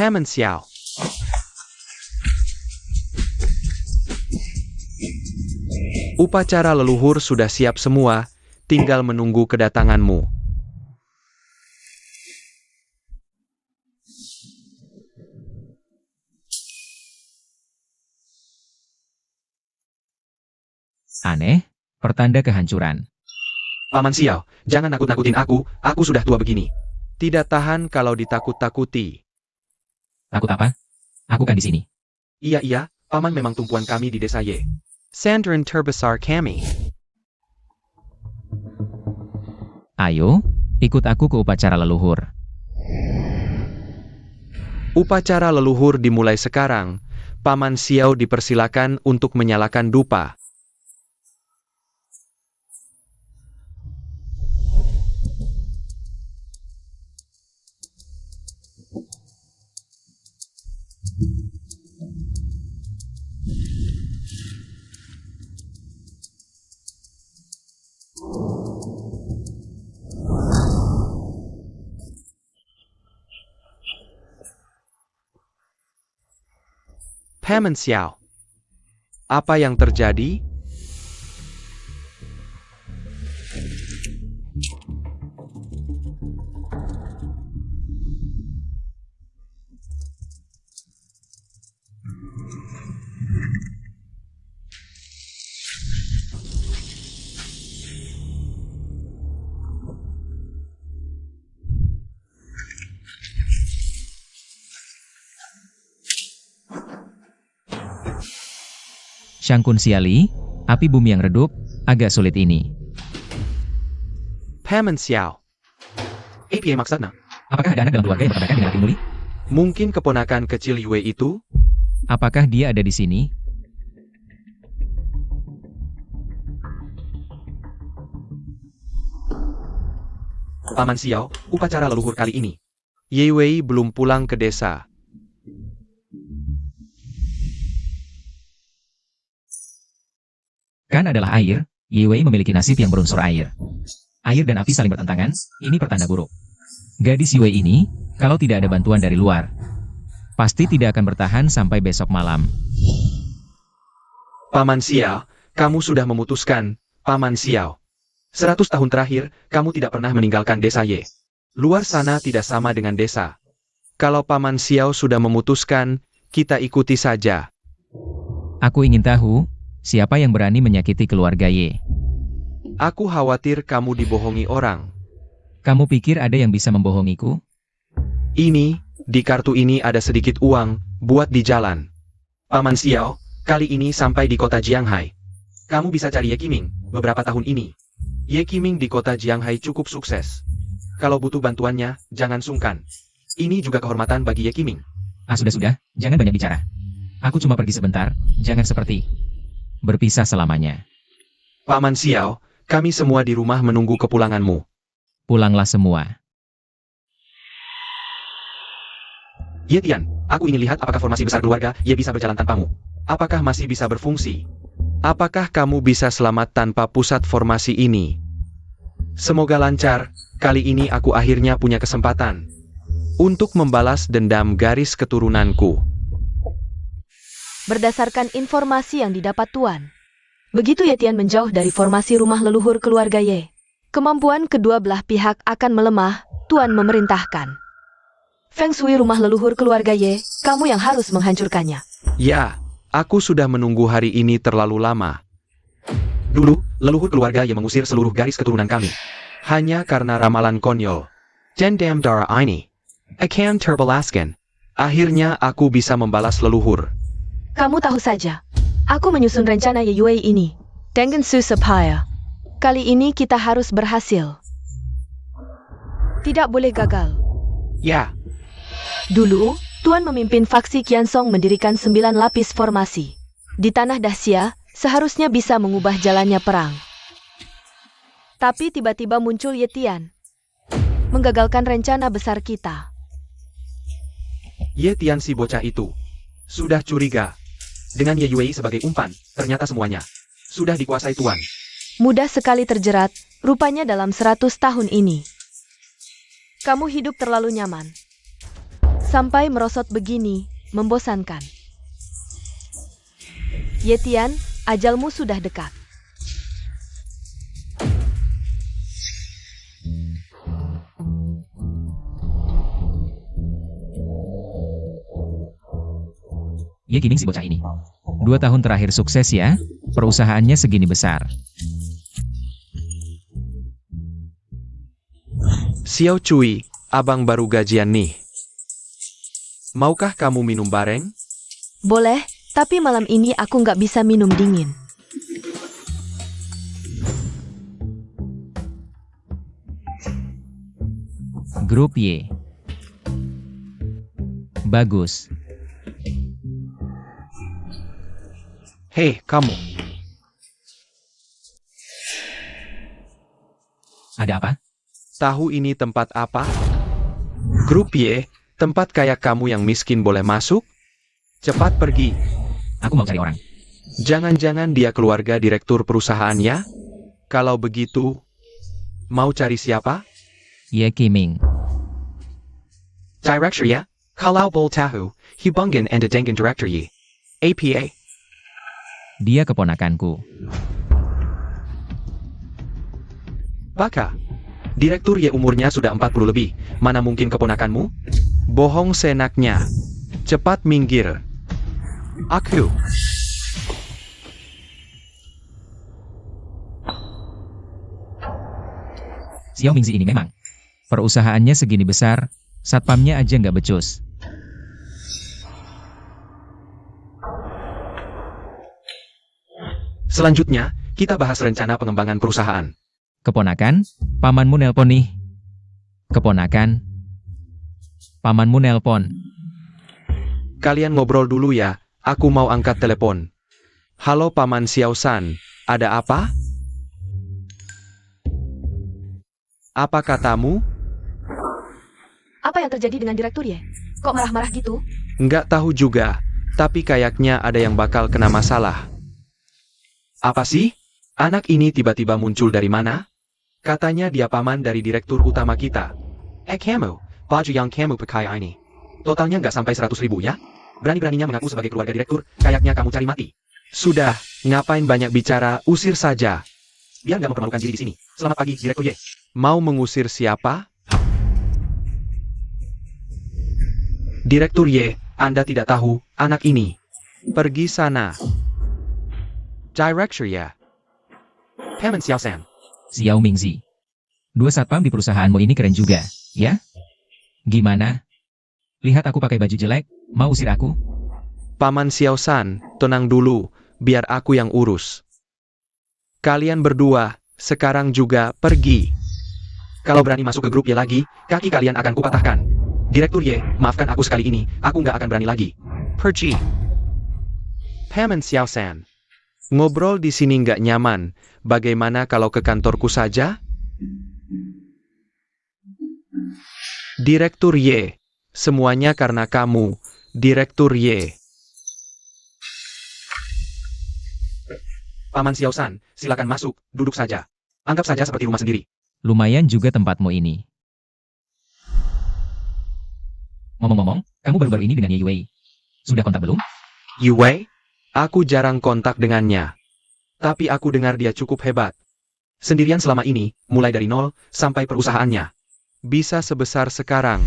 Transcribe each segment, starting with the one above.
Paman Xiao. Upacara leluhur sudah siap semua, tinggal menunggu kedatanganmu. Aneh, pertanda kehancuran. Paman Xiao, jangan nakut-nakutin aku sudah tua begini. Tidak tahan kalau ditakut-takuti. Takut apa? Aku kan di sini. Iya, Paman memang tumpuan kami di desa Ye. Sandron terbesar kami. Ayo, ikut aku ke upacara leluhur. Upacara leluhur dimulai sekarang. Paman Xiao dipersilakan untuk menyalakan dupa. Paman Xiao, apa yang terjadi? Shangkun Siali, api bumi yang redup, agak sulit ini. Paman Xiao. Apa maksudnya? Apakah ada anak dalam keluarga yang bertabrakan dengan api muli? Mungkin keponakan kecil Yue itu? Apakah dia ada di sini? Paman Xiao, upacara leluhur kali ini. Ye Wei belum pulang ke desa. Kan adalah air, Ye Wei memiliki nasib yang berunsur air. Air dan api saling bertentangan, ini pertanda buruk. Gadis Ye Wei ini, kalau tidak ada bantuan dari luar, pasti tidak akan bertahan sampai besok malam. Paman Xiao, kamu sudah memutuskan, Paman Xiao. 100 tahun terakhir, kamu tidak pernah meninggalkan desa Ye. Luar sana tidak sama dengan desa. Kalau Paman Xiao sudah memutuskan, kita ikuti saja. Aku ingin tahu, siapa yang berani menyakiti keluarga Ye? Aku khawatir kamu dibohongi orang. Kamu pikir ada yang bisa membohongiku? Ini, di kartu ini ada sedikit uang, buat di jalan. Paman Xiao, kali ini sampai di kota Jianghai. Kamu bisa cari Ye Qiming, beberapa tahun ini. Ye Qiming di kota Jianghai cukup sukses. Kalau butuh bantuannya, jangan sungkan. Ini juga kehormatan bagi Ye Qiming. Sudah, jangan banyak bicara. Aku cuma pergi sebentar, jangan seperti berpisah selamanya. Paman Xiao, kami semua di rumah menunggu kepulanganmu. Pulanglah semua. Ye Tian, aku ingin lihat apakah formasi besar keluarga Ye bisa berjalan tanpamu. Apakah masih bisa berfungsi? Apakah kamu bisa selamat tanpa pusat formasi ini? Semoga lancar, kali ini aku akhirnya punya kesempatan untuk membalas dendam garis keturunanku. Berdasarkan informasi yang didapat Tuan, begitu Ye Tian menjauh dari formasi rumah leluhur keluarga Ye, kemampuan kedua belah pihak akan melemah, Tuan memerintahkan. Feng Shui rumah leluhur keluarga Ye, kamu yang harus menghancurkannya. Ya, aku sudah menunggu hari ini terlalu lama. Dulu, leluhur keluarga Ye mengusir seluruh garis keturunan kami. Hanya karena ramalan konyol. Dendam darah ini akan terbalaskan. Akhirnya aku bisa membalas leluhur. Kamu tahu saja, aku menyusun rencana Ye Yue ini dengan supaya kali ini kita harus berhasil. Tidak boleh gagal. Ya, Dulu, Tuan memimpin faksi Qiansong mendirikan 9 lapis formasi. Di tanah Daxia, seharusnya bisa mengubah jalannya perang. Tapi tiba-tiba muncul Ye Tian, menggagalkan rencana besar kita. Ye Tian si bocah itu sudah curiga. Dengan Ye Yue sebagai umpan, ternyata semuanya sudah dikuasai Tuan. Mudah sekali terjerat, rupanya dalam 100 tahun ini. Kamu hidup terlalu nyaman. Sampai merosot begini, membosankan. Yetian, ajalmu sudah dekat. Ye Qiming si bocah ini. 2 tahun terakhir sukses ya, perusahaannya segini besar. Xiao Cui, abang baru gajian nih. Maukah kamu minum bareng? Boleh, tapi malam ini aku nggak bisa minum dingin. Grup Y. Bagus. Hei, kamu. Ada apa? Tahu ini tempat apa? Grup Y, tempat kayak kamu yang miskin boleh masuk? Cepat pergi. Aku mau cari orang. Jangan-jangan dia keluarga direktur perusahaannya? Kalau begitu, mau cari siapa? Ye Qiming. Director ya? Kalau bol tahu, hubungan anda dengan director ya? APA. Dia keponakanku. Baka. Direktur ya umurnya sudah 40 lebih. Mana mungkin keponakanmu? Bohong senaknya. Cepat minggir. Aku. Xiao Mingzi ini memang. Perusahaannya segini besar, satpamnya aja nggak becus. Selanjutnya, kita bahas rencana pengembangan perusahaan. Keponakan, pamanmu nelpon nih. Keponakan, pamanmu nelpon. Kalian ngobrol dulu ya, aku mau angkat telepon. Halo Paman Xiao San, ada apa? Apa katamu? Apa yang terjadi dengan direktur ya? Kok marah-marah gitu? Nggak tahu juga, tapi kayaknya ada yang bakal kena masalah. Apa sih? Anak ini tiba-tiba muncul dari mana? Katanya dia paman dari direktur utama kita. Kamu, baju yang kamu pakai ini. Totalnya nggak sampai 100.000 ya? Berani-beraninya mengaku sebagai keluarga direktur, kayaknya kamu cari mati. Sudah, ngapain banyak bicara, usir saja. Biar nggak mempermalukan diri di sini. Selamat pagi, Direktur Y. Mau mengusir siapa? Direktur Y, Anda tidak tahu, anak ini. Pergi sana. Director Y. Paman Xiao San. Xiao Mingzi. 2 satpam di perusahaanmu ini keren juga, ya? Gimana? Lihat aku pakai baju jelek, mau usir aku? Paman Xiao San, tenang dulu, biar aku yang urus. Kalian berdua, sekarang juga pergi. Kalau berani masuk ke grup Y lagi, kaki kalian akan kupatahkan. Direktur Y, maafkan aku sekali ini, aku nggak akan berani lagi. Pergi. Paman Xiao San. Ngobrol di sini nggak nyaman, bagaimana kalau ke kantorku saja? Direktur Y. Semuanya karena kamu, Direktur Y. Paman Xiao San, silakan masuk, duduk saja. Anggap saja seperti rumah sendiri. Lumayan juga tempatmu ini. Ngomong-ngomong, kamu baru-baru ini dengan Ye Wei. Sudah kontak belum? Yue? Aku jarang kontak dengannya. Tapi aku dengar dia cukup hebat. Sendirian selama ini, mulai dari nol, sampai perusahaannya. Bisa sebesar sekarang.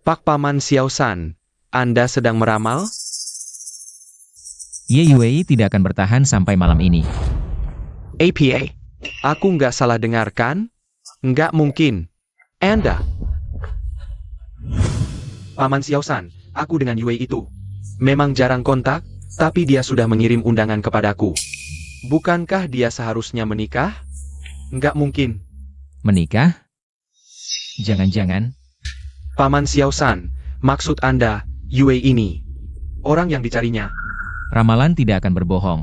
Pak Paman Xiao San, Anda sedang meramal? Ye Wei tidak akan bertahan sampai malam ini. APA? Aku nggak salah dengarkan? Nggak mungkin. Anda? Paman Xiao San, aku dengan Yue itu. Memang jarang kontak, tapi dia sudah mengirim undangan kepadaku. Bukankah dia seharusnya menikah? Nggak mungkin. Menikah? Jangan-jangan. Paman Xiao San, maksud Anda, Yue ini. Orang yang dicarinya. Ramalan tidak akan berbohong.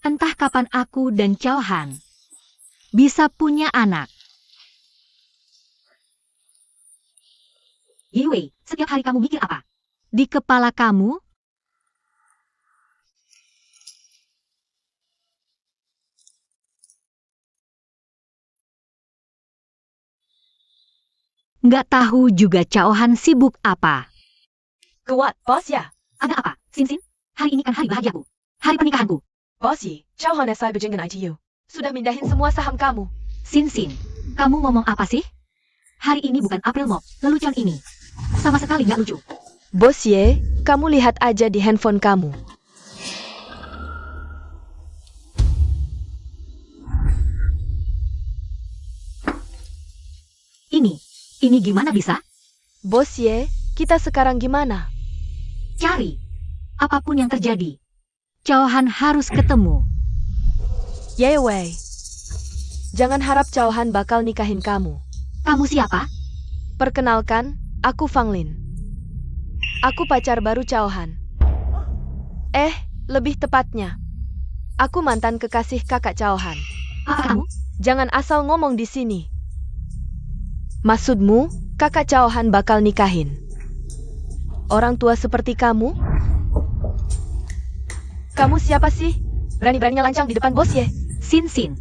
Entah kapan aku dan Chow Han bisa punya anak. Yiwei, setiap hari kamu mikir apa? Di kepala kamu? Nggak tahu juga Caohan sibuk apa. Kuat, bos ya. Ada apa, Sin Sin? Hari ini kan hari bahagiaku. Hari pernikahanku. Bos Yi, Chow Han SI berjenggan ITU. Sudah mindahin semua saham kamu. Sin Sin, kamu ngomong apa sih? Hari ini bukan April Mop, lelucon ini. Sama sekali nggak lucu. Bos Ye, kamu lihat aja di handphone kamu. Ini gimana bisa? Bos Ye, kita sekarang gimana? Cari. Apapun yang terjadi. Caohan harus ketemu. Ye Wei. Jangan harap Chow Han bakal nikahin kamu. Kamu siapa? Perkenalkan, aku Fang Lin. Aku pacar baru Chow Han. Lebih tepatnya, aku mantan kekasih kakak Chow Han. Apa kamu? Jangan asal ngomong di sini. Maksudmu, kakak Chow Han bakal nikahin orang tua seperti kamu? Kamu siapa sih? Berani-beraninya lancang di depan bos Ye. Sin Sin.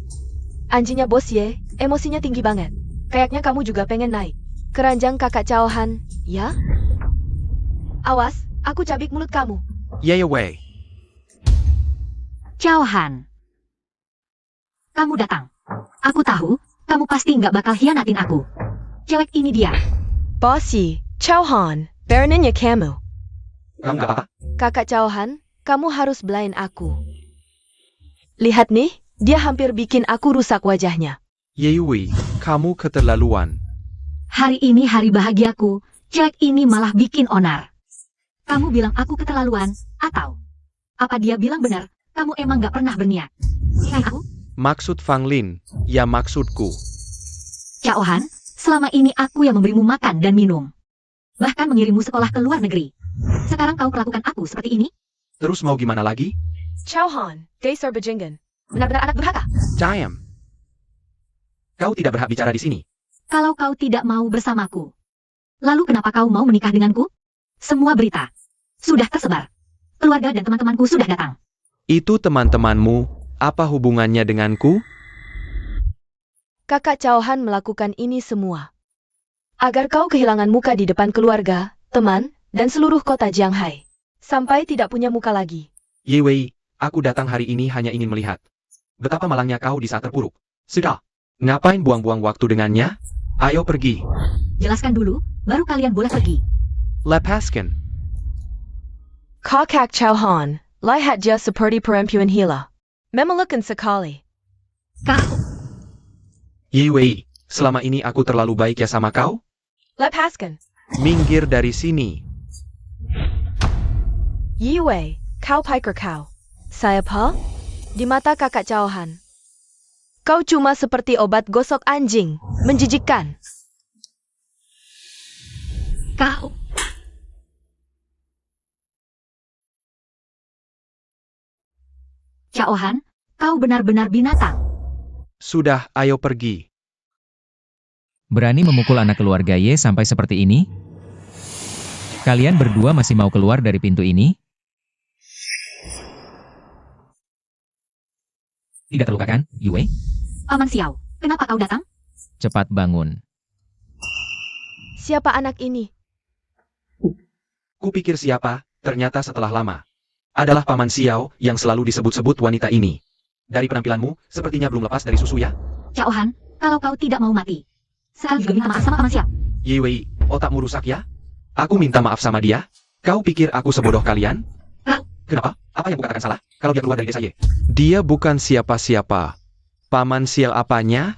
Anjingnya bos Ye, emosinya tinggi banget. Kayaknya kamu juga pengen naik keranjang kakak Chow Han, ya? Awas, aku cabik mulut kamu. Ye Wei. Caohan. Kamu datang. Aku tahu, kamu pasti nggak bakal hianatin aku. Cewek ini dia. Bos Yi, Chow Han, Baroninnya kamu. Kamu nggak apa-apa? Kakak Chow Han, kamu harus belain aku. Lihat nih, dia hampir bikin aku rusak wajahnya. Ye Wei, kamu keterlaluan. Hari ini hari bahagiaku, cewek ini malah bikin onar. Kamu bilang aku keterlaluan, atau apa dia bilang benar, kamu emang nggak pernah berniat. Nikahin aku? Maksud Fang Lin, ya maksudku. Caohan, selama ini aku yang memberimu makan dan minum. Bahkan mengirimmu sekolah ke luar negeri. Sekarang kau perlakukan aku seperti ini? Terus mau gimana lagi? Chow Han, Dasar Bajingan. Benar-benar anak durhaka. Diam. Kau tidak berhak bicara di sini. Kalau kau tidak mau bersamaku, lalu kenapa kau mau menikah denganku? Semua berita sudah tersebar. Keluarga dan teman-temanku sudah datang. Itu teman-temanmu, apa hubungannya denganku? Kakak Chow Han melakukan ini semua agar kau kehilangan muka di depan keluarga, teman, dan seluruh kota Jianghai. Sampai tidak punya muka lagi. Ye Wei, aku datang hari ini hanya ingin melihat betapa malangnya kau di saat terpuruk. Sudah. Ngapain buang-buang waktu dengannya? Ayo pergi. Jelaskan dulu, baru kalian boleh pergi. Lepaskan. Kakak Chow Han, lihat je seperti perempuan hila. Memelukan sekali. Kau, Ye Wei, selama ini aku terlalu baik ya sama kau? Lepaskan. Minggir dari sini. Yi Wei, kau piker kau. Saya apa? Di mata kakak Chow Han, kau cuma seperti obat gosok anjing, menjijikkan. kau. Caohan, kau benar-benar binatang. Sudah, ayo pergi. Berani memukul anak keluarga Ye sampai seperti ini? Kalian berdua masih mau keluar dari pintu ini? Tidak terluka kan, Yue? Paman Xiao, kenapa kau datang? Cepat bangun. Siapa anak ini? Kupikir siapa, ternyata setelah lama. Adalah Paman Xiao yang selalu disebut-sebut wanita ini. Dari penampilanmu, sepertinya belum lepas dari susu ya? Caohan, kalau kau tidak mau mati, sekali juga minta maaf sama Paman Xiao. Ye Wei, otakmu rusak ya? Aku minta maaf sama dia? Kau pikir aku sebodoh kalian? Kenapa? Apa yang kukatakan salah? Kalau dia keluar dari desa Ye. Dia bukan siapa-siapa. Paman Xiao apanya?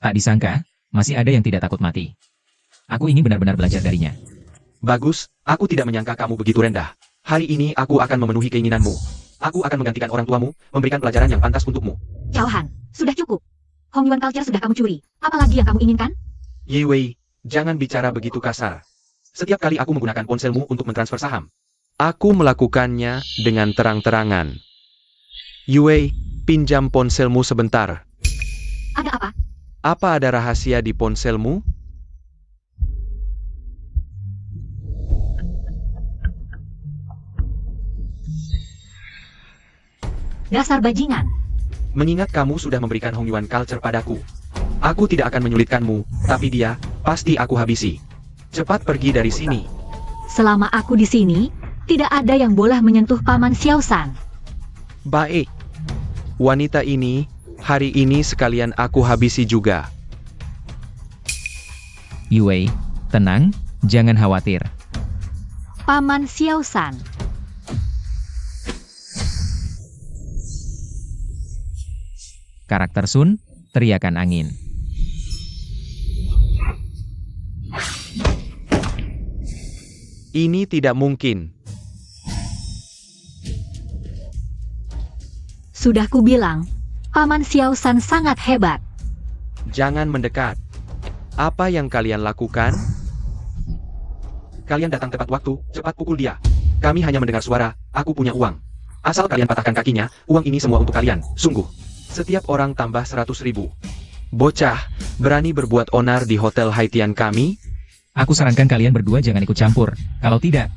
Tak disangka, masih ada yang tidak takut mati. Aku ingin benar-benar belajar darinya. Bagus, aku tidak menyangka kamu begitu rendah. Hari ini aku akan memenuhi keinginanmu. Aku akan menggantikan orang tuamu, memberikan pelajaran yang pantas untukmu. Caohan, sudah cukup. Hong Yuan Culture sudah kamu curi. Apalagi yang kamu inginkan? Ye Wei, jangan bicara begitu kasar. Setiap kali aku menggunakan ponselmu untuk mentransfer saham, aku melakukannya dengan terang-terangan. Yue, pinjam ponselmu sebentar. Ada apa? Apa ada rahasia di ponselmu? Dasar bajingan. Mengingat kamu sudah memberikan Hong Yuan Culture padaku, aku tidak akan menyulitkanmu, tapi dia, pasti aku habisi. Cepat pergi dari sini. Selama aku di sini, tidak ada yang boleh menyentuh Paman Xiao San. Baik. Wanita ini, hari ini sekalian aku habisi juga. Yue, tenang, jangan khawatir. Paman Xiao San. Karakter Sun, teriakan angin. Ini tidak mungkin. Sudah kubilang, Paman Xiao San sangat hebat. Jangan mendekat. Apa yang kalian lakukan? Kalian datang tepat waktu, cepat pukul dia. Kami hanya mendengar suara, aku punya uang. Asal kalian patahkan kakinya, uang ini semua untuk kalian, sungguh. Setiap orang tambah 100.000. Bocah, berani berbuat onar di Hotel Haitian kami? Aku sarankan kalian berdua jangan ikut campur. Kalau tidak,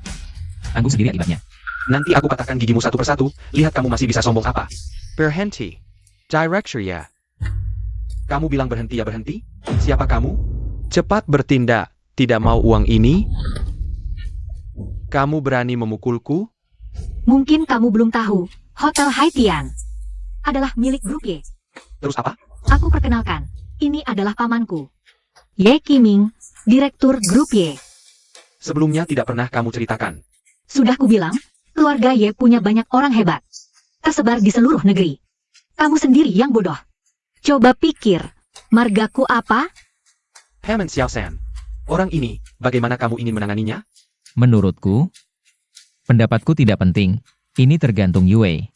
tanggung sendiri akibatnya. Nanti aku patahkan gigimu satu persatu, lihat kamu masih bisa sombong apa. Berhenti. Director ya. Kamu bilang berhenti ya berhenti? Siapa kamu? Cepat bertindak, tidak mau uang ini? Kamu berani memukulku? Mungkin kamu belum tahu, Hotel Haitian adalah milik Grup Y. Terus apa? Aku perkenalkan, ini adalah pamanku. Ye Qiming, Direktur Grup Y. Sebelumnya tidak pernah kamu ceritakan. Sudah kubilang, keluarga Ye punya banyak orang hebat. Tersebar di seluruh negeri. Kamu sendiri yang bodoh. Coba pikir, margaku apa? Paman Xiao San. Orang ini, bagaimana kamu ingin menanganinya? Menurutku, pendapatku tidak penting. Ini tergantung Yue.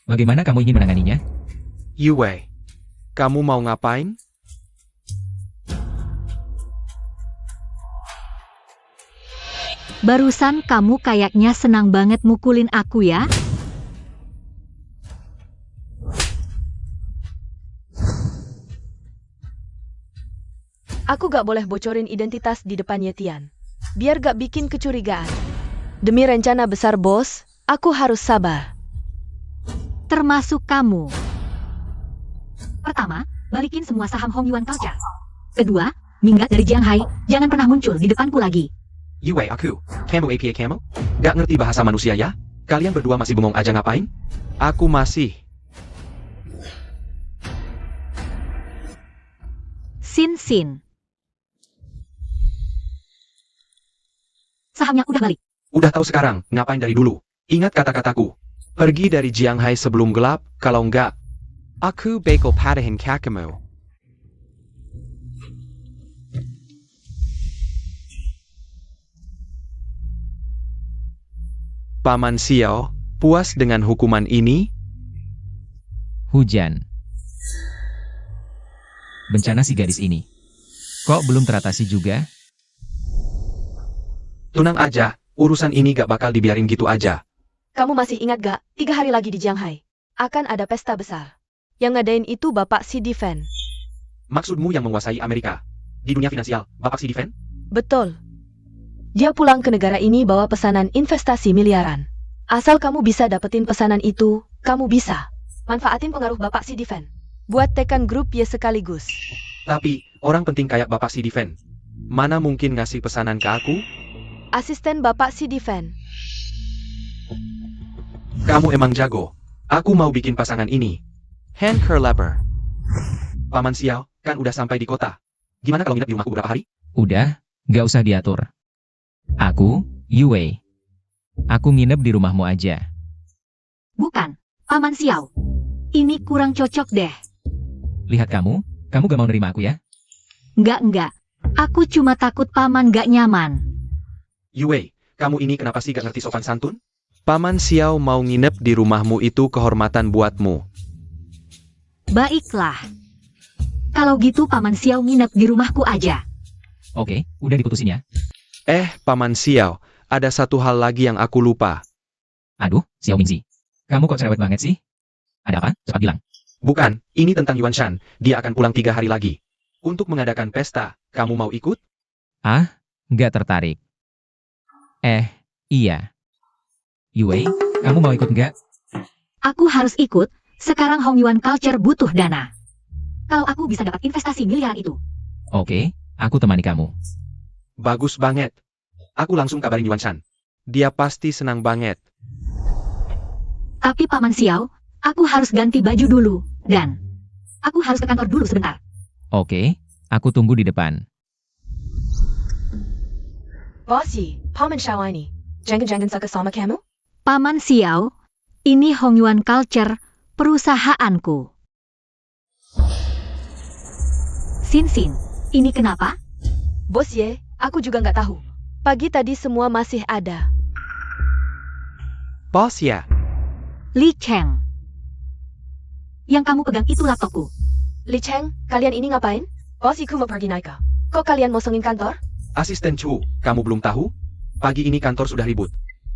Bagaimana kamu ingin menanganinya? Yue, kamu mau ngapain? Barusan kamu kayaknya senang banget mukulin aku ya? Aku gak boleh bocorin identitas di depan Yetian. Biar gak bikin kecurigaan. Demi rencana besar bos, aku harus sabar. Termasuk kamu. Pertama, balikin semua saham Hong Yuan Culture. Kedua, minggat dari Jianghai, jangan pernah muncul di depanku lagi. Yue aku, kamu APA kamu? Gak ngerti bahasa manusia ya? Kalian berdua masih bengong aja ngapain? Aku masih. Sin. Sahamnya udah balik. Udah tahu sekarang, ngapain dari dulu? Ingat kata-kataku. Pergi dari Jianghai sebelum gelap, kalau enggak, aku bakal patahin kakimu. Paman Xiao, puas dengan hukuman ini? Hujan. Bencana si gadis ini. Kok belum teratasi juga? Tenang aja, urusan ini gak bakal dibiarin gitu aja. Kamu masih ingat gak, 3 hari lagi di Jianghai akan ada pesta besar. Yang ngadain itu Bapak Si Difen. Maksudmu yang menguasai Amerika? Di dunia finansial, Bapak Si Difen? Betul. Dia pulang ke negara ini bawa pesanan investasi miliaran. Asal kamu bisa dapetin pesanan itu, kamu bisa. Manfaatin pengaruh Bapak Si Difen. Buat tekan grup Y sekaligus. Tapi, orang penting kayak Bapak Si Difen. Mana mungkin ngasih pesanan ke aku? Asisten Bapak Si Difen. Kamu emang jago. Aku mau bikin pasangan ini. Hand Kerleper. Paman Xiao, kan udah sampai di kota. Gimana kalau nginep di rumahku berapa hari? Udah, gak usah diatur. Aku, Yue. Aku nginep di rumahmu aja. Bukan, Paman Xiao. Ini kurang cocok deh. Lihat kamu gak mau nerima aku ya? Enggak. Aku cuma takut Paman gak nyaman. Yue, kamu ini kenapa sih gak ngerti sopan santun? Paman Xiao mau nginep di rumahmu itu kehormatan buatmu. Baiklah. Kalau gitu Paman Xiao nginep di rumahku aja. Oke, udah diputusin ya. Paman Xiao, ada satu hal lagi yang aku lupa. Aduh, Xiao Mingzi. Kamu kok cerewet banget sih? Ada apa? Cepat bilang. Bukan, ini tentang Yuan Shan. Dia akan pulang 3 hari lagi. Untuk mengadakan pesta, kamu mau ikut? Nggak tertarik. Iya. Yue, kamu mau ikut nggak? Aku harus ikut, sekarang Hong Yuan Culture butuh dana. Kalau aku bisa dapat investasi miliaran itu. Oke, aku temani kamu. Bagus banget. Aku langsung kabarin Yuan Shan. Dia pasti senang banget. Tapi Paman Xiao, aku harus ganti baju dulu, dan aku harus ke kantor dulu sebentar. Oke, aku tunggu di depan. Bossy, Paman Xiao ini. Jangan-jangan suka sama kamu? Paman Xiao, ini Hong Yuan Culture, perusahaanku. Sin, ini kenapa? Bos Ye, aku juga nggak tahu. Pagi tadi semua masih ada. Bos ya, Li Cheng. Yang kamu pegang itu laptopku. Li Cheng, kalian ini ngapain? Bossiku mau pergi naik. Kok kalian mosongin kantor? asisten Chu, kamu belum tahu? Pagi ini kantor sudah ribut.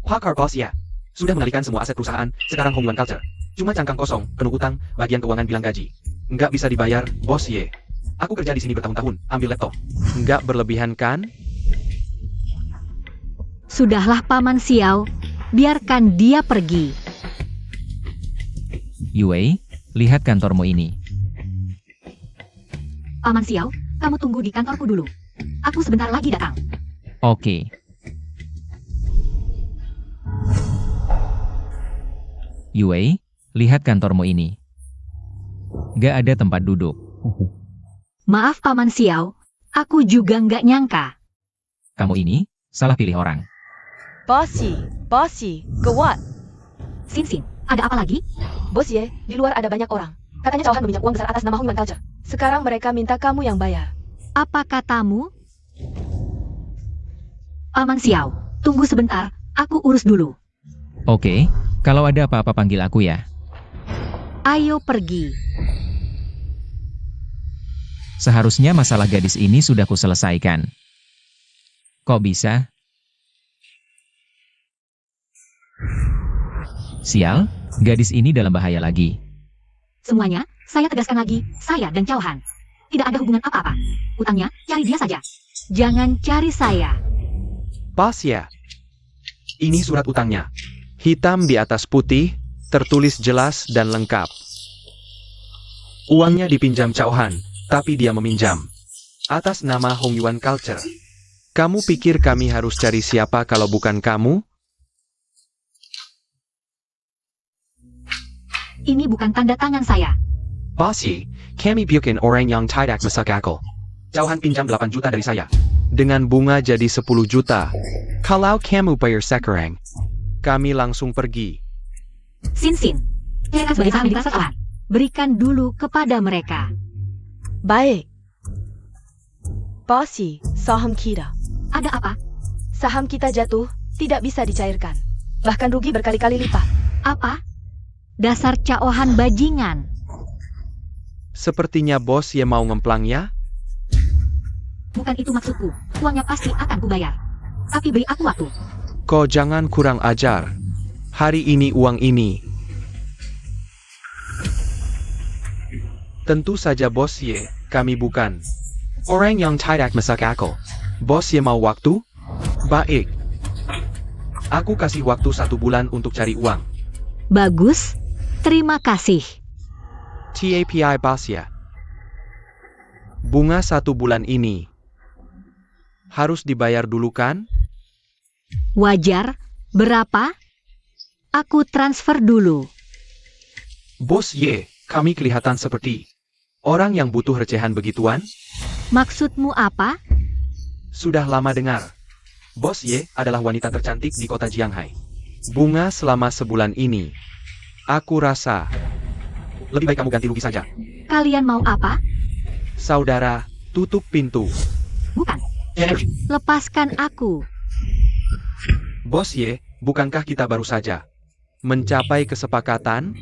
Pakar bos ya, sudah mengalihkan semua aset perusahaan, sekarang Hong Yuan Culture. Cuma cangkang kosong, penuh utang, bagian keuangan bilang gaji. Nggak bisa dibayar, bos Ye. Aku kerja di sini bertahun-tahun, ambil laptop. Nggak berlebihan kan? Sudahlah Paman Xiao, biarkan dia pergi. Yue, lihat kantormu ini. Paman Xiao, kamu tunggu di kantorku dulu. Aku sebentar lagi datang. Oke. Yue, lihat kantormu ini. Gak ada tempat duduk. Maaf Paman Xiao, aku juga nggak nyangka. Kamu ini salah pilih orang. Bossy, gawat. Sin, ada apa lagi? Bos Ye, di luar ada banyak orang. Katanya Chauhan meminjam uang besar atas nama Hong Yuan Culture. Sekarang mereka minta kamu yang bayar. Apa katamu? Paman Xiao, tunggu sebentar, aku urus dulu. Oke, kalau ada apa-apa panggil aku ya. Ayo pergi. Seharusnya masalah gadis ini sudah kuselesaikan. Kok bisa? Sial, gadis ini dalam bahaya lagi. Semuanya, saya tegaskan lagi, saya dan Chauhan. Tidak ada hubungan apa-apa. Utangnya, cari dia saja. Jangan cari saya. Bos ya. Ini surat utangnya. Hitam di atas putih, tertulis jelas dan lengkap. Uangnya dipinjam Chauhan, tapi dia meminjam. Atas nama Hong Yuan Culture. Kamu pikir kami harus cari siapa kalau bukan kamu? Ini bukan tanda tangan saya. Bossy, kami bikin orang yang tidak masuk akal. Chauhan pinjam 8 juta dari saya. Dengan bunga jadi 10 juta. Kalau kamu bayar sekarang, kami langsung pergi. Sin, mereka sebagai saham di Chauhan. Berikan dulu kepada mereka. Baik. Bossy, saham kita. Ada apa? Saham kita jatuh, tidak bisa dicairkan. Bahkan rugi berkali-kali lipat. Apa? Dasar Chauhan bajingan. Sepertinya bos ya mau ngemplang ya? Bukan itu maksudku. Uangnya pasti akan kubayar. Tapi beri aku waktu. Kau jangan kurang ajar. Hari ini uang ini. Tentu saja bos Ye, kami bukan orang yang tidak masuk akal. Bos Ye mau waktu? Baik. Aku kasih waktu 1 bulan untuk cari uang. Bagus. Terima kasih. TAPI bos ya. Bunga 1 bulan ini. Harus dibayar dulu kan? Wajar. Berapa? Aku transfer dulu. Bos Ye, kami kelihatan seperti orang yang butuh recehan begituan? Maksudmu apa? Sudah lama dengar. Bos Ye adalah wanita tercantik di kota Jianghai. Bunga selama sebulan ini. Aku rasa lebih baik kamu ganti rugi saja. Kalian mau apa? Saudara, tutup pintu. Bukan. Lepaskan aku. Bos Ye, bukankah kita baru saja mencapai kesepakatan?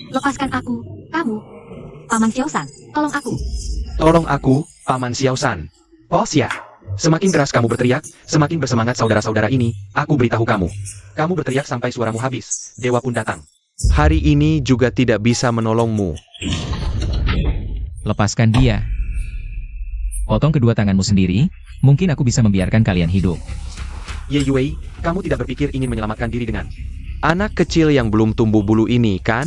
Lepaskan aku. Kamu. Paman Xiao-san, tolong aku. Tolong aku, Paman Xiao-san. Bos ya, semakin keras kamu berteriak, semakin bersemangat saudara-saudara ini. Aku beritahu kamu. Kamu berteriak sampai suaramu habis. Dewa pun datang. Hari ini juga tidak bisa menolongmu. Lepaskan dia. Potong kedua tanganmu sendiri, mungkin aku bisa membiarkan kalian hidup. Ye Yue, kamu tidak berpikir ingin menyelamatkan diri dengan Anak kecil yang belum tumbuh bulu ini, kan?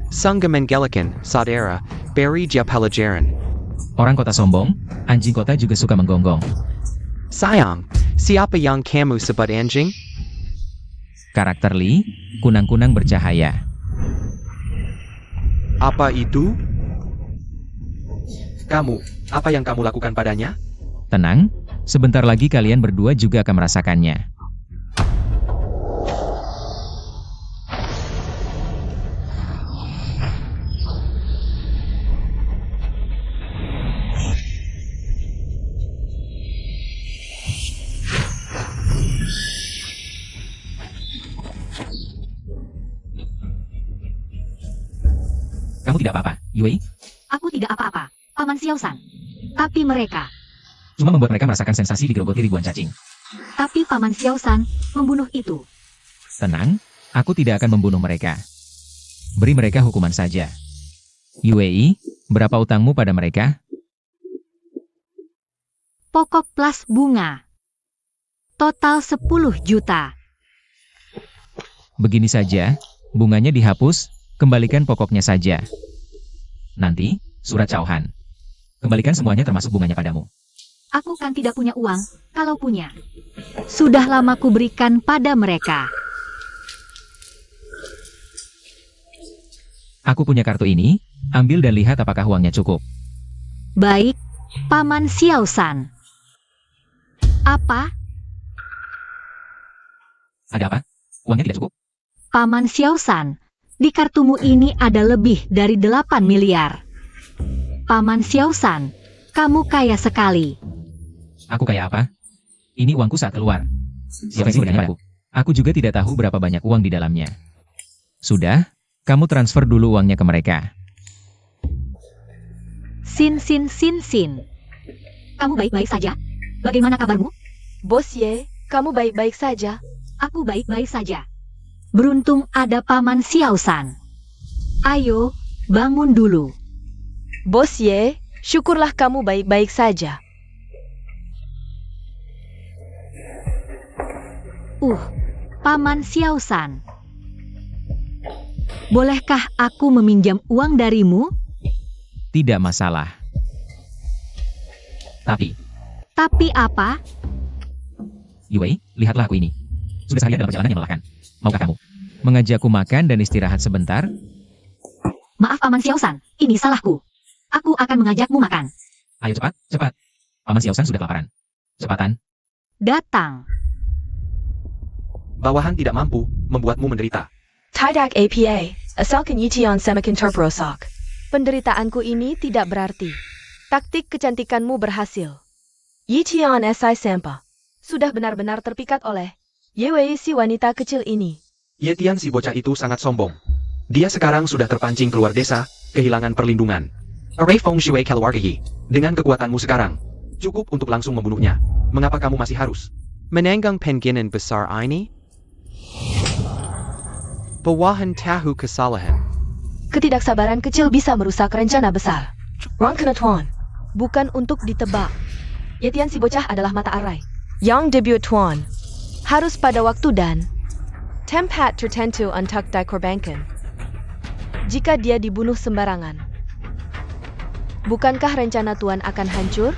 Sang Gemengelikan, Saudara, Barry Dia Pelajaran. Orang kota sombong, anjing kota juga suka menggonggong. Sayang, siapa yang kamu sebut anjing? Karakter Lee, kunang-kunang bercahaya. Apa itu? Kamu, apa yang kamu lakukan padanya? Tenang, sebentar lagi kalian berdua juga akan merasakannya. Kamu tidak apa-apa, Yue. Aku tidak apa-apa, Paman Xiaosan. Tapi mereka. Cuma membuat mereka merasakan sensasi digerogoti ribuan cacing. Tapi Paman Xiaosan membunuh itu. Tenang, aku tidak akan membunuh mereka. Beri mereka hukuman saja. Yue, berapa utangmu pada mereka? Pokok plus bunga. Total 10 juta. Begini saja, bunganya dihapus, kembalikan pokoknya saja. Nanti, surat cauhan. Kembalikan semuanya termasuk bunganya padamu. Aku kan tidak punya uang, kalau punya. Sudah lama ku berikan pada mereka. Aku punya kartu ini, ambil dan lihat apakah uangnya cukup. Baik, Paman Xiaosan. Apa? Ada apa? Uangnya tidak cukup? Paman Xiaosan, di kartumu ini ada lebih dari 8 miliar. Paman Xiaosan, kamu kaya sekali. Aku kayak apa? Ini uangku saat keluar. Siapa sih bertanya padaku? Aku juga tidak tahu berapa banyak uang di dalamnya. Sudah, kamu transfer dulu uangnya ke mereka. Sin. Kamu baik-baik saja? Bagaimana kabarmu? Bos Ye, kamu baik-baik saja? Aku baik-baik saja. Beruntung ada Paman Xiaosan. Ayo, bangun dulu. Bos Ye, syukurlah kamu baik-baik saja. Paman Xiaosan. Bolehkah aku meminjam uang darimu? Tidak masalah. Tapi apa? Yue, lihatlah aku ini. Sudah seharian dalam perjalanan yang melelahkan. Maukah kamu mengajakku makan dan istirahat sebentar? Maaf Paman Xiaosan, ini salahku. Aku akan mengajakmu makan. Ayo cepat. Paman Xiaosan sudah kelaparan. Cepatan. Datang. Bawahan tidak mampu, membuatmu menderita. Tidak apa, asalkan Yichian semakin terperosak. Penderitaanku ini tidak berarti. Taktik kecantikanmu berhasil. Yichian SI Sempa sudah benar-benar terpikat oleh Yewei si wanita kecil ini. Yetian si bocah itu sangat sombong. Dia sekarang sudah terpancing keluar desa, kehilangan perlindungan. Array Feng Shui keluarga Yi. Dengan kekuatanmu sekarang, cukup untuk langsung membunuhnya. Mengapa kamu masih harus menenggang penginan besar ini? Bawahan tahu kesalahan. Ketidaksabaran kecil bisa merusak rencana besar. Rangkana Tuan, bukan untuk ditebak. Yetian si bocah adalah mata arai. Yang debut Tuan, harus pada waktu dan tempat tertentu untuk dikorbankan. Jika dia dibunuh sembarangan, bukankah rencana Tuan akan hancur?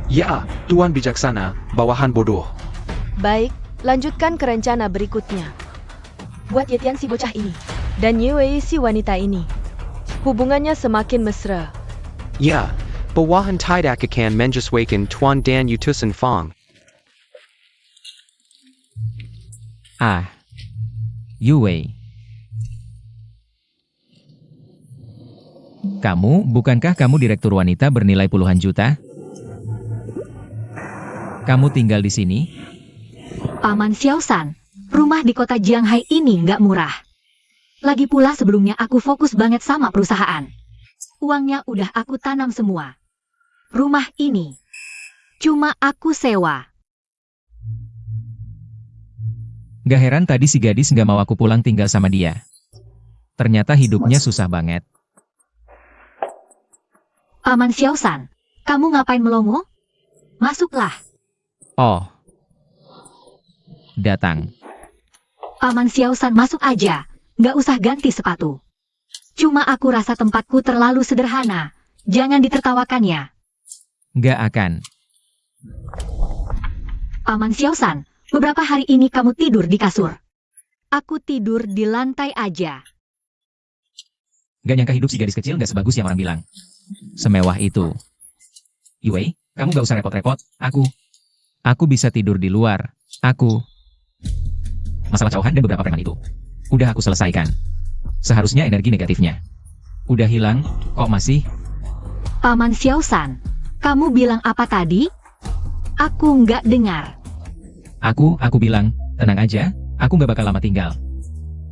Ya, Tuan bijaksana, bawahan bodoh. Baik, lanjutkan ke rencana berikutnya. Buat Yetian si bocah ini dan Yewei si wanita ini, hubungannya semakin mesra. Ya, bawahan tidak akan menyesuaikan Tuan dan Utusan Fang. Yue. Bukankah kamu direktur wanita bernilai puluhan juta? Kamu tinggal di sini? Paman Xiaosan, rumah di kota Jianghai ini nggak murah. Lagi pula sebelumnya aku fokus banget sama perusahaan. Uangnya udah aku tanam semua. Rumah ini cuma aku sewa. Gak heran tadi si gadis nggak mau aku pulang tinggal sama dia. Ternyata hidupnya susah banget. Paman Xiaosan, kamu ngapain melongo? Masuklah. Oh. Datang. Paman Xiaosan masuk aja, nggak usah ganti sepatu. Cuma aku rasa tempatku terlalu sederhana, jangan ditertawakannya. Nggak akan. Paman Xiaosan, beberapa hari ini kamu tidur di kasur. Aku tidur di lantai aja. Nggak nyangka hidup si gadis kecil nggak sebagus yang orang bilang. Semewah itu. Yue, kamu nggak usah repot-repot, Aku bisa tidur di luar, Masalah Chao Han dan beberapa preman itu udah aku selesaikan. Seharusnya energi negatifnya udah hilang, kok masih? Paman Xiaosan, kamu bilang apa tadi? Aku nggak dengar. Aku bilang, tenang aja, aku nggak bakal lama tinggal.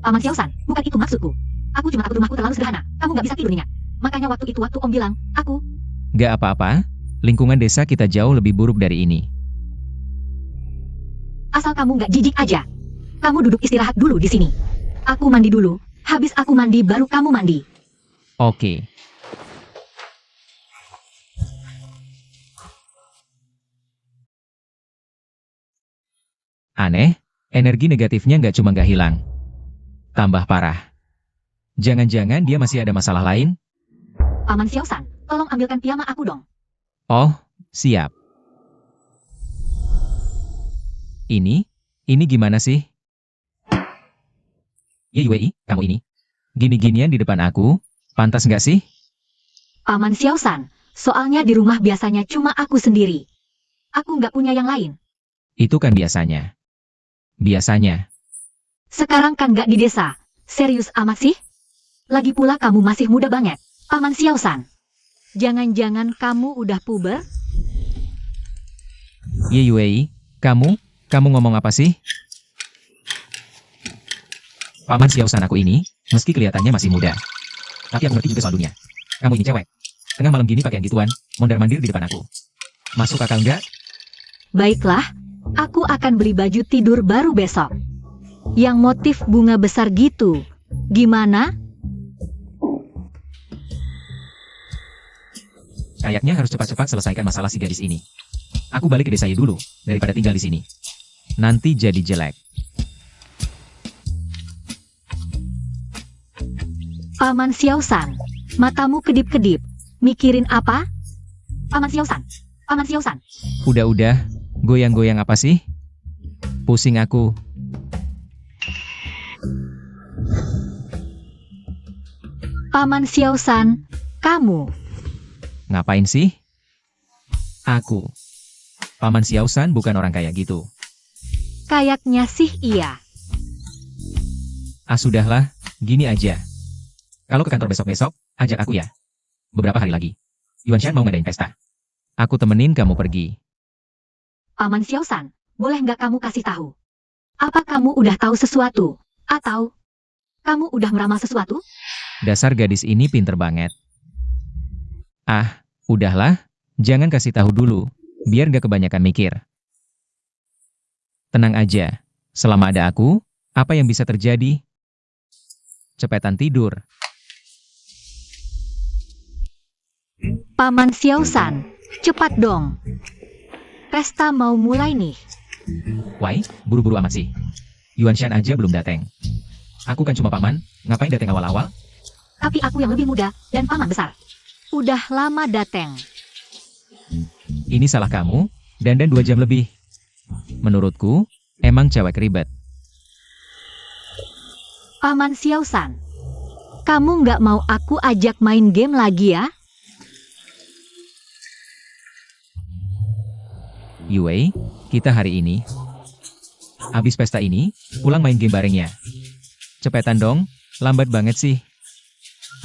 Paman Xiaosan, bukan itu maksudku. Aku cuma takut rumahku terlalu sederhana, kamu nggak bisa tidur nyenyak. Makanya waktu Om bilang, aku... Nggak apa-apa, lingkungan desa kita jauh lebih buruk dari ini. Asal kamu nggak jijik aja. Kamu duduk istirahat dulu di sini. Aku mandi dulu, habis aku mandi baru kamu mandi. Oke. Aneh, energi negatifnya nggak cuma nggak hilang, tambah parah. Jangan-jangan dia masih ada masalah lain? Paman Xiaosan, tolong ambilkan piyama aku dong. Oh, siap. Ini gimana sih? Yei, kamu ini. Gini-ginian di depan aku, pantas nggak sih? Paman Xiaosan, soalnya di rumah biasanya cuma aku sendiri. Aku nggak punya yang lain. Itu kan biasanya. Sekarang kan nggak di desa. Serius amat sih? Lagi pula kamu masih muda banget, Paman Xiaosan. Jangan-jangan kamu udah puber? Yei, kamu ngomong apa sih? Paman Xiaosan aku ini, meski kelihatannya masih muda, tapi aku ngerti juga soal dunia. Kamu ini cewek. Tengah malam gini pakaian gituan, mondar-mandir di depan aku. Masuk akal nggak? Baiklah, aku akan beli baju tidur baru besok. Yang motif bunga besar gitu. Gimana? Kayaknya harus cepat-cepat selesaikan masalah si gadis ini. Aku balik ke desa dulu, daripada tinggal di sini. Nanti jadi jelek. Paman Xiaosan, matamu kedip-kedip. Mikirin apa? Paman Xiaosan. Udah, goyang-goyang apa sih? Pusing aku. Paman Xiaosan, kamu. Ngapain sih? Aku. Paman Xiaosan bukan orang kayak gitu. Kayaknya sih iya. Ah sudahlah, gini aja. Kalau ke kantor besok-besok, ajak aku ya. Beberapa hari lagi. Yuan Shan mau ngadain pesta. Aku temenin kamu pergi. Paman Xiaosan, boleh nggak kamu kasih tahu? Apa kamu udah tahu sesuatu? Atau kamu udah meramal sesuatu? Dasar gadis ini pinter banget. Ah, udahlah. Jangan kasih tahu dulu, biar gak kebanyakan mikir. Tenang aja. Selama ada aku, apa yang bisa terjadi? Cepetan tidur. Paman Xiaosan, cepat dong. Pesta mau mulai nih. Why, buru-buru amat sih. Yuan Shan aja belum dateng. Aku kan cuma paman, ngapain dateng awal-awal? Tapi aku yang lebih muda dan paman besar. Udah lama dateng. Ini salah kamu, dandan 2 jam lebih. Menurutku, emang cewek ribet. Paman Xiaosan, kamu nggak mau aku ajak main game lagi ya? Yue, kita hari ini. Abis pesta ini, pulang main game barengnya. Cepetan dong, lambat banget sih.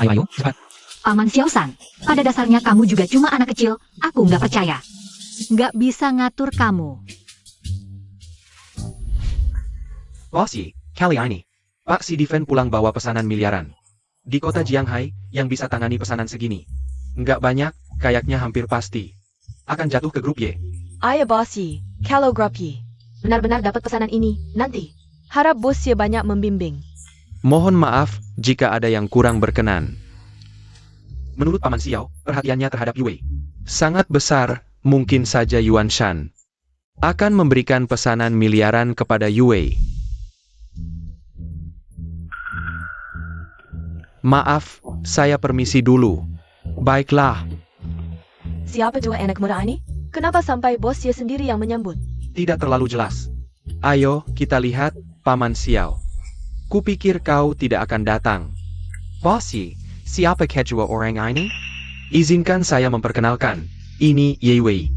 Ayo, cepat. Paman Xiaosan, pada dasarnya kamu juga cuma anak kecil, aku nggak percaya. Nggak bisa ngatur kamu. Bossy, kali ini, Pak si Diven pulang bawa pesanan miliaran. Di kota Jianghai, yang bisa tangani pesanan segini. Nggak banyak, kayaknya hampir pasti. Akan jatuh ke grup Y. Ayo Bossy, kalau grup Y benar-benar dapat pesanan ini, nanti. Harap bos ya banyak membimbing. Mohon maaf, jika ada yang kurang berkenan. Menurut Paman Xiao, perhatiannya terhadap Yue sangat besar, mungkin saja Yuan Shan akan memberikan pesanan miliaran kepada Yue. Maaf, saya permisi dulu. Baiklah, Siapa juga anak muda ini? Kenapa sampai bos Ye sendiri yang menyambut? tidak terlalu jelas. Ayo, kita lihat, Paman Xiao. Kupikir kau tidak akan datang. Bos Ye, siapa kedua orang ini? Izinkan saya memperkenalkan. Ini Ye Wei.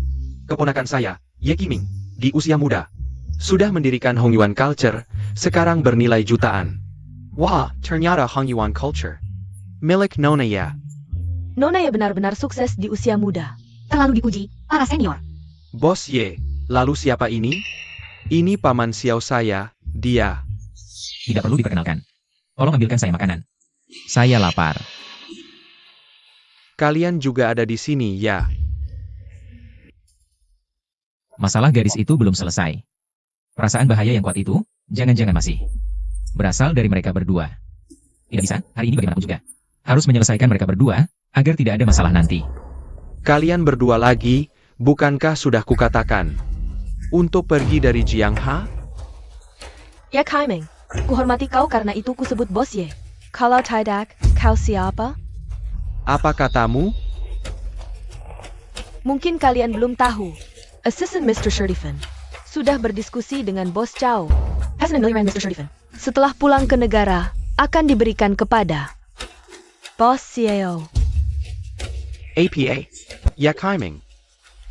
Keponakan saya, Ye Qiming, di usia muda. Sudah mendirikan Hongyuan Culture, sekarang bernilai jutaan. Wah, ternyata Hongyuan Culture. Milik Nona ya. Nona Ye benar-benar sukses di usia muda. Terlalu dipuji, para senior. Bos Ye, lalu siapa ini? Ini Paman Xiao saya, dia. Tidak perlu diperkenalkan. Tolong ambilkan saya makanan. Saya lapar. Kalian juga ada di sini ya. Masalah gadis itu belum selesai. Perasaan bahaya yang kuat itu, jangan-jangan masih berasal dari mereka berdua. Tidak bisa, hari ini bagaimanapun juga. Harus menyelesaikan mereka berdua, agar tidak ada masalah nanti. Kalian berdua lagi, bukankah sudah kukatakan? Untuk pergi dari Jiangha? Ya Kaiming, kuhormati kau karena itu kusebut bos Ye. Kalau tidak, kau siapa? Apa katamu? Mungkin kalian belum tahu. Assistant Mr. Sheriffen sudah berdiskusi dengan bos Chow. As an million Mr. Sheriffen. Setelah pulang ke negara, akan diberikan kepada bos Xiao. APA. Ya Kaiming.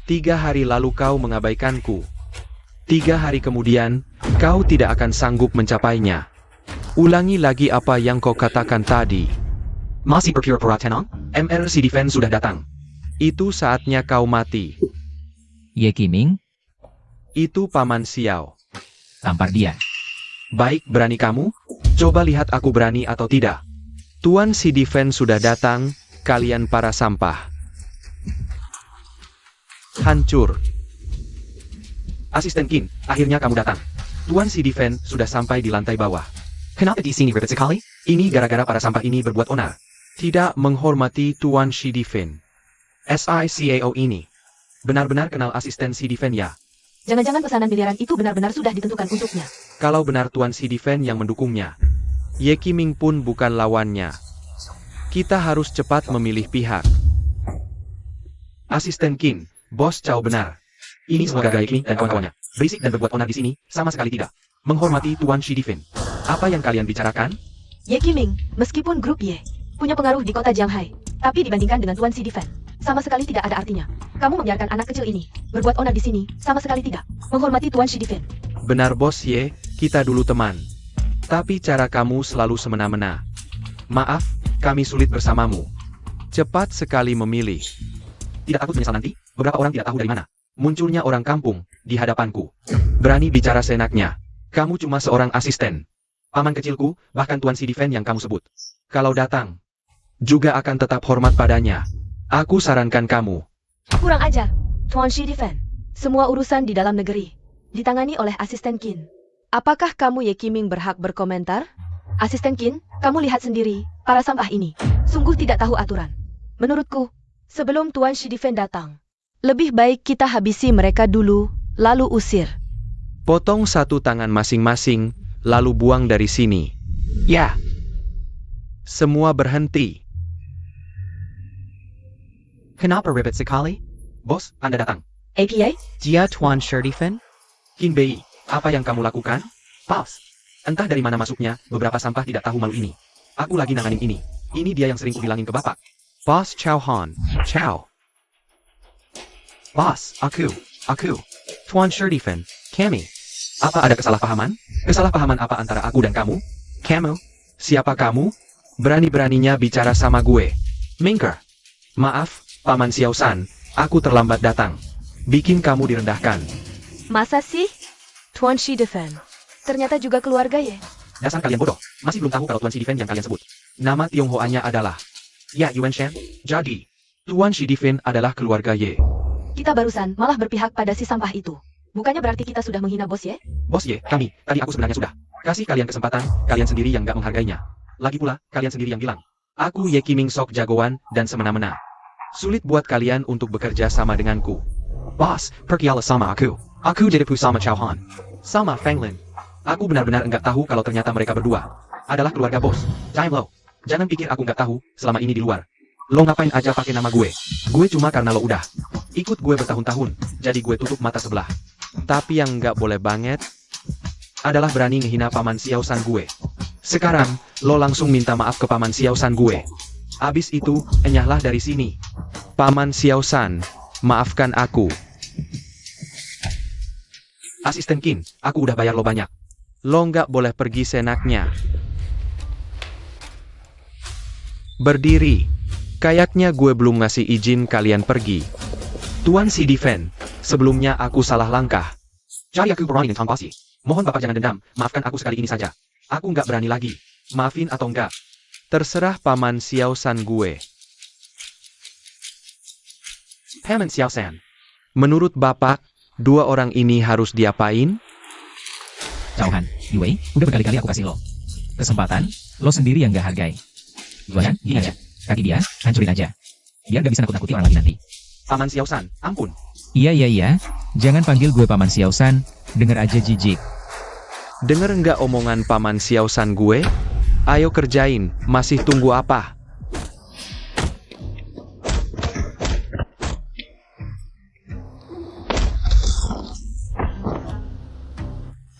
3 hari lalu kau mengabaikanku. 3 hari kemudian, kau tidak akan sanggup mencapainya. Ulangi lagi apa yang kau katakan tadi. Masih berpura-pura tenang? MRC Defense sudah datang. Itu saatnya kau mati. Ye Qiming, Itu Paman Xiao. tampar dia. Baik, berani kamu? Coba lihat aku berani atau tidak. Tuan si Defense sudah datang, kalian para sampah. Hancur. Asisten Kin, akhirnya kamu datang. Tuan si Defense sudah sampai di lantai bawah. Kenapa di sini ribet sekali? Ini gara-gara para sampah ini berbuat onar. Tidak menghormati Tuan si Defense. SICAO ini. Benar-benar kenal asisten si Defense ya? Jangan-jangan pesanan miliaran itu benar-benar sudah ditentukan untuknya. Kalau benar Tuan si Defense yang mendukungnya, Ye Qiming pun bukan lawannya. Kita harus cepat memilih pihak. Asisten Kin, Bos Chow benar. Ini semua gara-gara Ye Qiming dan kawan-kawannya. Berisik dan berbuat onar di sini, sama sekali tidak. Menghormati Tuan Shi Defense. Apa yang kalian bicarakan? Ye Qiming, meskipun grup Ye punya pengaruh di kota Jianghai, tapi dibandingkan dengan Tuan Si Defense, sama sekali tidak ada artinya. Kamu membiarkan anak kecil ini berbuat onar di sini, sama sekali tidak. Menghormati Tuan Shi Defense. Benar Bos Ye, kita dulu teman. Tapi cara kamu selalu semena-mena. Maaf, kami sulit bersamamu. Cepat sekali memilih. Tidak takut menyesal nanti? Beberapa orang tidak tahu dari mana munculnya orang kampung di hadapanku. Berani bicara seenaknya. Kamu cuma seorang asisten. Paman kecilku, bahkan Tuan Si Defense yang kamu sebut. Kalau datang, juga akan tetap hormat padanya. Aku sarankan kamu. Kurang ajar, Tuan Shi Defense. Semua urusan di dalam negeri ditangani oleh asisten Qin. Apakah kamu Ye Qiming berhak berkomentar? Asisten Qin, kamu lihat sendiri, para sampah ini sungguh tidak tahu aturan. Menurutku, sebelum Tuan Shi Defense datang, lebih baik kita habisi mereka dulu, lalu usir. Potong satu tangan masing-masing, lalu buang dari sini. Ya. Semua berhenti. Kenapa ribet sekali? Bos, Anda datang. APA? Jia Tuan Sheriffen? Qin Bei, apa yang kamu lakukan? Pals. Entah dari mana masuknya, beberapa sampah tidak tahu malu ini. Aku lagi nanganin ini. Ini dia yang sering kubilangin ke bapak. Bos Chow Han. Chow. Bos, aku. Tuan Sheriffen, kami. Apa ada kesalahpahaman? Kesalahpahaman apa antara aku dan kamu? Kamu? Siapa kamu? Berani-beraninya bicara sama gue. Mingker. Maaf, Paman Xiao San, aku terlambat datang. Bikin kamu direndahkan. Masa sih? Tuan Shi Defense. Ternyata juga keluarga Ye. Dasar kalian bodoh. Masih belum tahu kalau Tuan Shi Defense yang kalian sebut. Nama Tionghoanya adalah Ya Yuan Shen. Jadi, Tuan Shi Defense adalah keluarga Ye. Kita barusan malah berpihak pada si sampah itu. Bukannya berarti kita sudah menghina bos Ye? Bos Ye, kami, tadi aku sebenarnya sudah kasih kalian kesempatan, kalian sendiri yang gak menghargainya. Lagi pula, kalian sendiri yang bilang, aku Ye Qiming sok jagoan dan semena-mena. Sulit buat kalian untuk bekerja sama denganku. Bos, pergilah sama aku. Aku jadi sama Chow Han. Sama Feng Lin. Aku benar-benar enggak tahu kalau ternyata mereka berdua adalah keluarga bos. Time Lo. Jangan pikir aku nggak tahu, selama ini di luar. Lo ngapain aja pakai nama gue? Gue cuma karena lo udah ikut gue bertahun-tahun, jadi gue tutup mata sebelah. Tapi yang nggak boleh banget adalah berani ngehina Paman Xiao San gue. Sekarang, lo langsung minta maaf ke Paman Xiao San gue. Abis itu, enyahlah dari sini. Paman Xiao San, maafkan aku. Asisten Qin, aku udah bayar lo banyak. Lo nggak boleh pergi senaknya. Berdiri. Kayaknya gue belum ngasih izin kalian pergi. Tuan Si Diven, sebelumnya aku salah langkah. Jadi aku berani dengan Tanpasi. Mohon Bapak jangan dendam, maafkan aku sekali ini saja. Aku nggak berani lagi. Maafin atau enggak? Terserah Paman Xiao San gue. Paman Xiao San. Menurut Bapak, dua orang ini harus diapain? Jauhan, Yue, udah berkali-kali aku kasih lo kesempatan, lo sendiri yang gak hargai. Yuan, gini aja. Kaki dia, hancurin aja. Biar gak bisa nakut-nakuti orang lagi nanti. Paman Xiao San, ampun. Iya. Jangan panggil gue Paman Xiao San, denger aja jijik. Denger nggak omongan Paman Xiao San gue? Ayo kerjain, masih tunggu apa?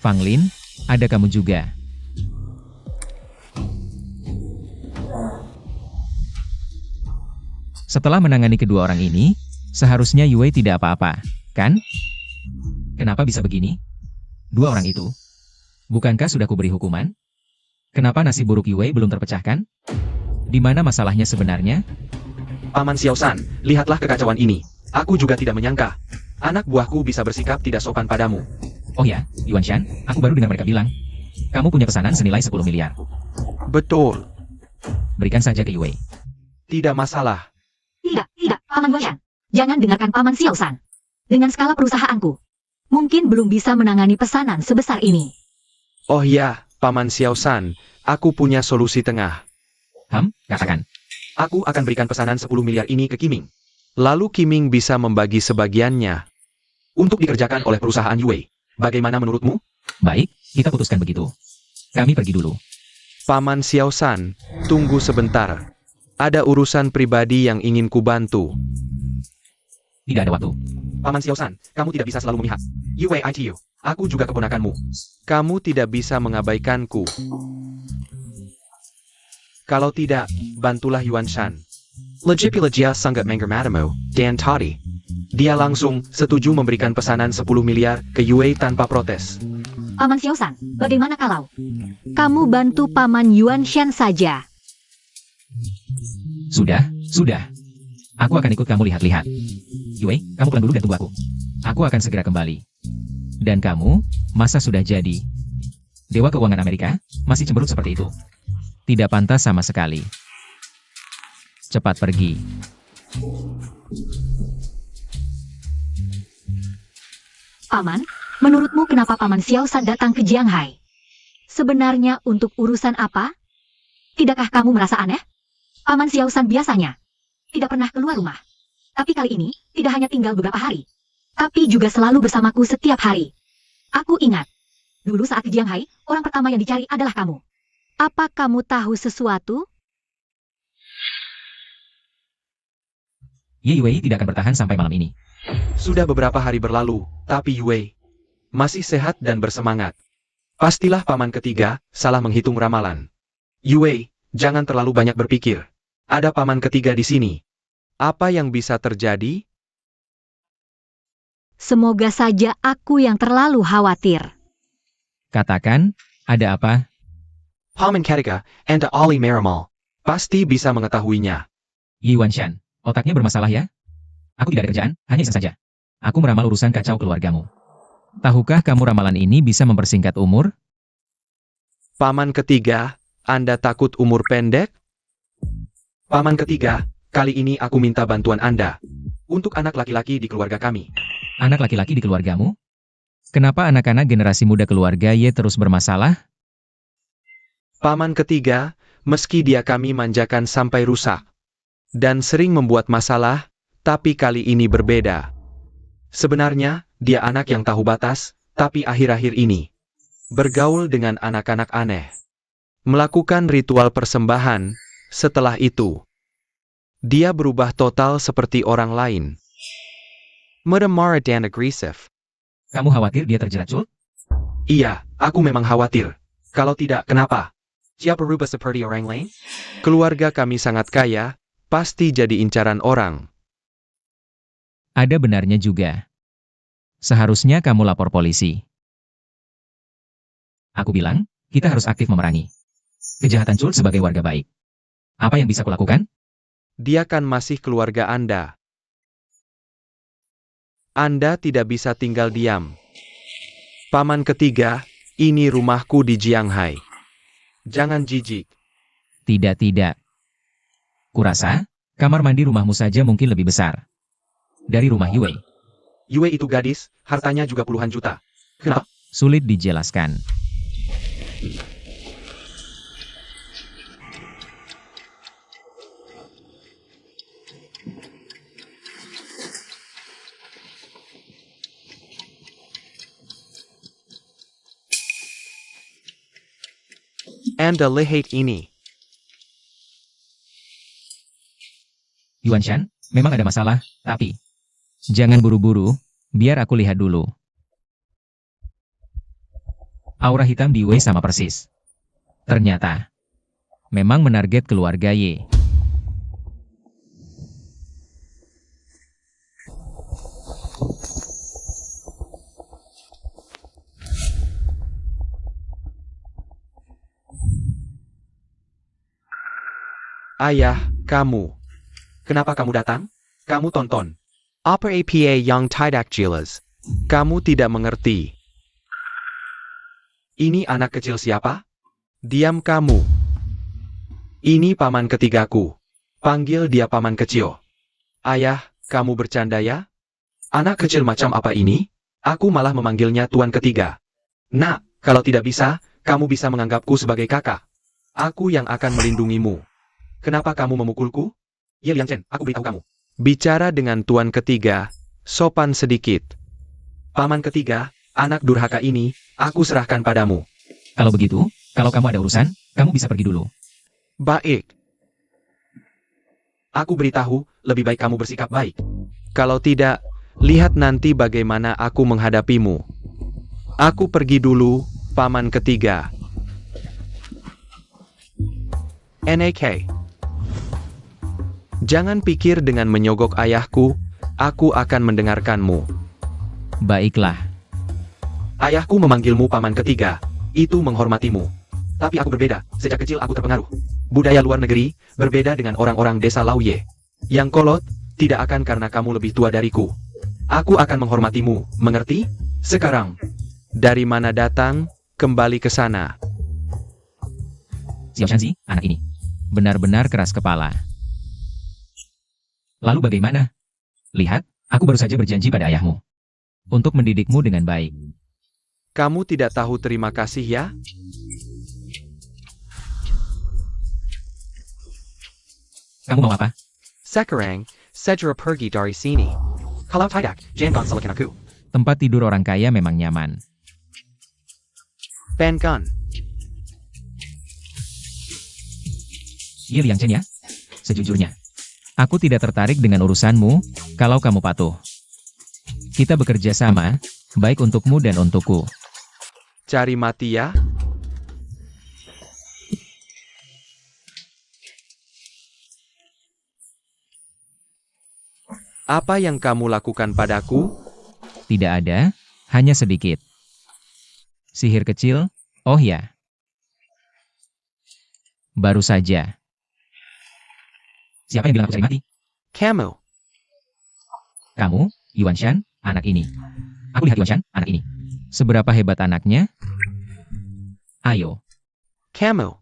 Fang Lin, ada kamu juga. Setelah menangani kedua orang ini, seharusnya Yue tidak apa-apa, kan? Kenapa bisa begini? Dua orang itu. Bukankah sudah kuberi hukuman? Kenapa nasib buruk Yue belum terpecahkan? Di mana masalahnya sebenarnya? Paman Xiao San, lihatlah kekacauan ini. Aku juga tidak menyangka. Anak buahku bisa bersikap tidak sopan padamu. Oh ya, Yuan Shan, aku baru dengar mereka bilang. Kamu punya pesanan senilai 10 miliar. Betul. Berikan saja ke Yue. Tidak masalah. Tidak, Paman Yuan. Jangan dengarkan Paman Xiao San. Dengan skala perusahaanku, mungkin belum bisa menangani pesanan sebesar ini. Oh ya, Paman Xiao San, aku punya solusi tengah. Katakan. Aku akan berikan pesanan 10 miliar ini ke Qiming. Lalu Qiming bisa membagi sebagiannya untuk dikerjakan oleh perusahaan Yue. Bagaimana menurutmu? Baik, kita putuskan begitu. Kami pergi dulu. Paman Xiao San, tunggu sebentar. Ada urusan pribadi yang ingin kubantu. Tidak ada waktu. Paman Xiao San, kamu tidak bisa selalu memihak. Yue ITU, aku juga keponakanmu. Kamu tidak bisa mengabaikanku. Kalau tidak, bantulah Yuan Shan. Legipilagia sangat menggermatamu, dan tadi. Dia langsung setuju memberikan pesanan 10 miliar ke Yue tanpa protes. Paman Xiao San, bagaimana kalau kamu bantu Paman Yuan Shan saja? Sudah. Aku akan ikut kamu lihat-lihat. Yue, kamu pulang dulu dan tunggu aku. Aku akan segera kembali. Dan kamu, masa sudah jadi? Dewa Keuangan Amerika, masih cemberut seperti itu. Tidak pantas sama sekali. Cepat pergi. Paman, menurutmu kenapa Paman Xiao San datang ke Jianghai? Sebenarnya untuk urusan apa? Tidakkah kamu merasa aneh? Paman Xiao San biasanya tidak pernah keluar rumah. Tapi kali ini, tidak hanya tinggal beberapa hari, tapi juga selalu bersamaku setiap hari. Aku ingat, dulu saat ke Jianghai, orang pertama yang dicari adalah kamu. Apa kamu tahu sesuatu? Yue tidak akan bertahan sampai malam ini. Sudah beberapa hari berlalu, tapi Yue masih sehat dan bersemangat. Pastilah paman ketiga salah menghitung ramalan. Yue, jangan terlalu banyak berpikir. Ada paman ketiga di sini. Apa yang bisa terjadi? Semoga saja aku yang terlalu khawatir. Katakan, ada apa? Paman ketiga, Anda Ali Meramal. Pasti bisa mengetahuinya. Yuan Shan, otaknya bermasalah ya? Aku tidak ada kerjaan, hanya iseng saja. Aku meramal urusan kacau keluargamu. Tahukah kamu ramalan ini bisa mempersingkat umur? Paman ketiga, Anda takut umur pendek? Paman ketiga, kali ini aku minta bantuan Anda. Untuk anak laki-laki di keluarga kami. Anak laki-laki di keluargamu? Kenapa anak-anak generasi muda keluarga Ye terus bermasalah? Paman ketiga, meski dia kami manjakan sampai rusak. Dan sering membuat masalah, tapi kali ini berbeda. Sebenarnya, dia anak yang tahu batas, tapi akhir-akhir ini bergaul dengan anak-anak aneh. Melakukan ritual persembahan, Setelah itu, dia berubah total seperti orang lain. Marah dan agresif. Kamu khawatir dia terjerat Cult? Iya, aku memang khawatir. Kalau tidak, kenapa? Dia berubah seperti orang lain? Keluarga kami sangat kaya, pasti jadi incaran orang. Ada benarnya juga. Seharusnya kamu lapor polisi. Aku bilang, kita harus aktif memerangi kejahatan Cult sebagai warga baik. Apa yang bisa kulakukan? Dia kan masih keluarga Anda. Anda tidak bisa tinggal diam. Paman ketiga, ini rumahku di Jianghai. Jangan jijik. Tidak. Kurasa, kamar mandi rumahmu saja mungkin lebih besar dari rumah Yue. Yue itu gadis, hartanya juga puluhan juta. Kenapa? Sulit dijelaskan. Anda lihat ini. Yuan Shan, memang ada masalah, tapi jangan buru-buru, biar aku lihat dulu. Aura hitam di Wei sama persis. Ternyata, memang menarget keluarga Ye. Ayah, kamu. Kenapa kamu datang? Kamu tonton. Apa yang tidak jelas? Kamu tidak mengerti. Ini anak kecil siapa? Diam kamu. Ini paman ketigaku. Panggil dia paman kecil. Ayah, kamu bercanda ya? Anak kecil macam apa ini? Aku malah memanggilnya tuan ketiga. Nah, kalau tidak bisa, kamu bisa menganggapku sebagai kakak. Aku yang akan melindungimu. Kenapa kamu memukulku? Ye Liang Chen, aku beritahu kamu. Bicara dengan tuan ketiga, sopan sedikit. Paman ketiga, anak durhaka ini, aku serahkan padamu. Kalau begitu, kalau kamu ada urusan, kamu bisa pergi dulu. Baik. Aku beritahu, lebih baik kamu bersikap baik. Kalau tidak, lihat nanti bagaimana aku menghadapimu. Aku pergi dulu, paman ketiga. NAK. Jangan pikir dengan menyogok ayahku, aku akan mendengarkanmu. Baiklah. Ayahku memanggilmu paman ketiga, itu menghormatimu. Tapi aku berbeda, sejak kecil aku terpengaruh. Budaya luar negeri, berbeda dengan orang-orang desa Lauye. Yang kolot, tidak akan karena kamu lebih tua dariku. Aku akan menghormatimu, mengerti? Sekarang, dari mana datang, kembali ke sana. Xiao Shanzi, anak ini benar-benar keras kepala. Lalu bagaimana? Lihat, aku baru saja berjanji pada ayahmu untuk mendidikmu dengan baik. Kamu tidak tahu terima kasih ya? Kamu mau apa? Sekarang, segera pergi dari sini. Kalau tidak, jangan salahkan aku. Tempat tidur orang kaya memang nyaman. Bangun. Ye Liang Chen ya? Sejujurnya, aku tidak tertarik dengan urusanmu, kalau kamu patuh. Kita bekerja sama, baik untukmu dan untukku. Cari mati ya? Apa yang kamu lakukan padaku? Tidak ada, hanya sedikit. Sihir kecil, oh ya. Baru saja. Siapa yang bilang aku cari mati? Kamu. Kamu, Yuan Shan, anak ini. Aku lihat Yuan Shan, anak ini. Seberapa hebat anaknya? Ayo. Kamu.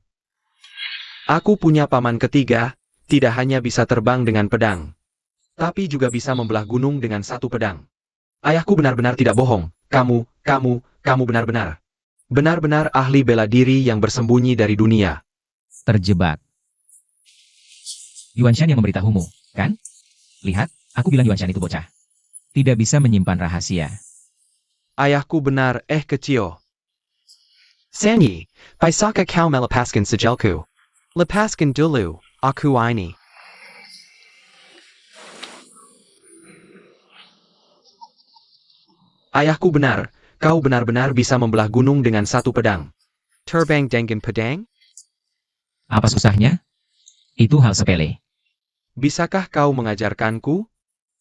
Aku punya paman ketiga, tidak hanya bisa terbang dengan pedang, tapi juga bisa membelah gunung dengan satu pedang. Ayahku benar-benar tidak bohong. Kamu benar-benar ahli bela diri yang bersembunyi dari dunia. Terjebak. Yuan Shan yang memberitahumu, kan? Lihat, aku bilang Yuan Shan itu bocah. Tidak bisa menyimpan rahasia. Ayahku benar, kecil. Sanyi, paisaka kau melepaskan sejelku. Lepaskan dulu, Aku ini. Ayahku benar, kau benar-benar bisa membelah gunung dengan satu pedang. Terbang dengan pedang? Apa susahnya? Itu hal sepele. Bisakah kau mengajarkanku?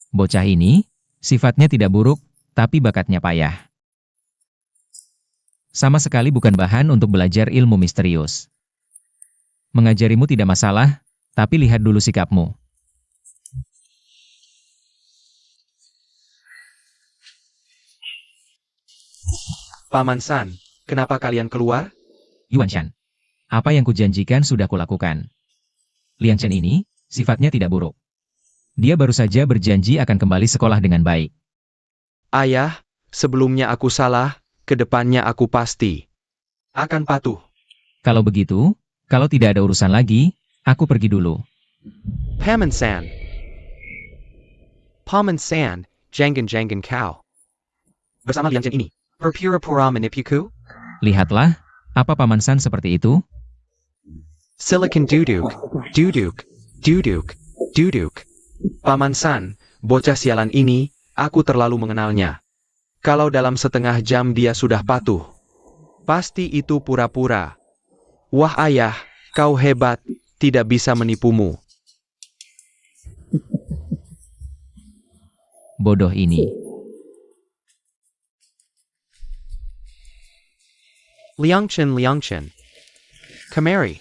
Bocah ini, sifatnya tidak buruk, tapi bakatnya payah. Sama sekali bukan bahan untuk belajar ilmu misterius. Mengajarimu tidak masalah, tapi lihat dulu sikapmu. Paman San, kenapa kalian keluar? Yuan Shan, apa yang kujanjikan sudah kulakukan. Liang Chen ini, sifatnya tidak buruk. Dia baru saja berjanji akan kembali sekolah dengan baik. Ayah, sebelumnya aku salah, kedepannya aku pasti akan patuh. Kalau begitu, kalau tidak ada urusan lagi, aku pergi dulu. Paman San. Paman San, jangan kau. Bersama Liang Chen ini, berpura-pura menipuku? Lihatlah, apa Paman San seperti itu? Silicon duduk, duduk, duduk, duduk. Paman San, bocah sialan ini, aku terlalu mengenalnya. Kalau dalam setengah jam dia sudah patuh, pasti itu pura-pura. Wah ayah, kau hebat, tidak bisa menipumu. Bodoh ini. Liang Chen, kemari.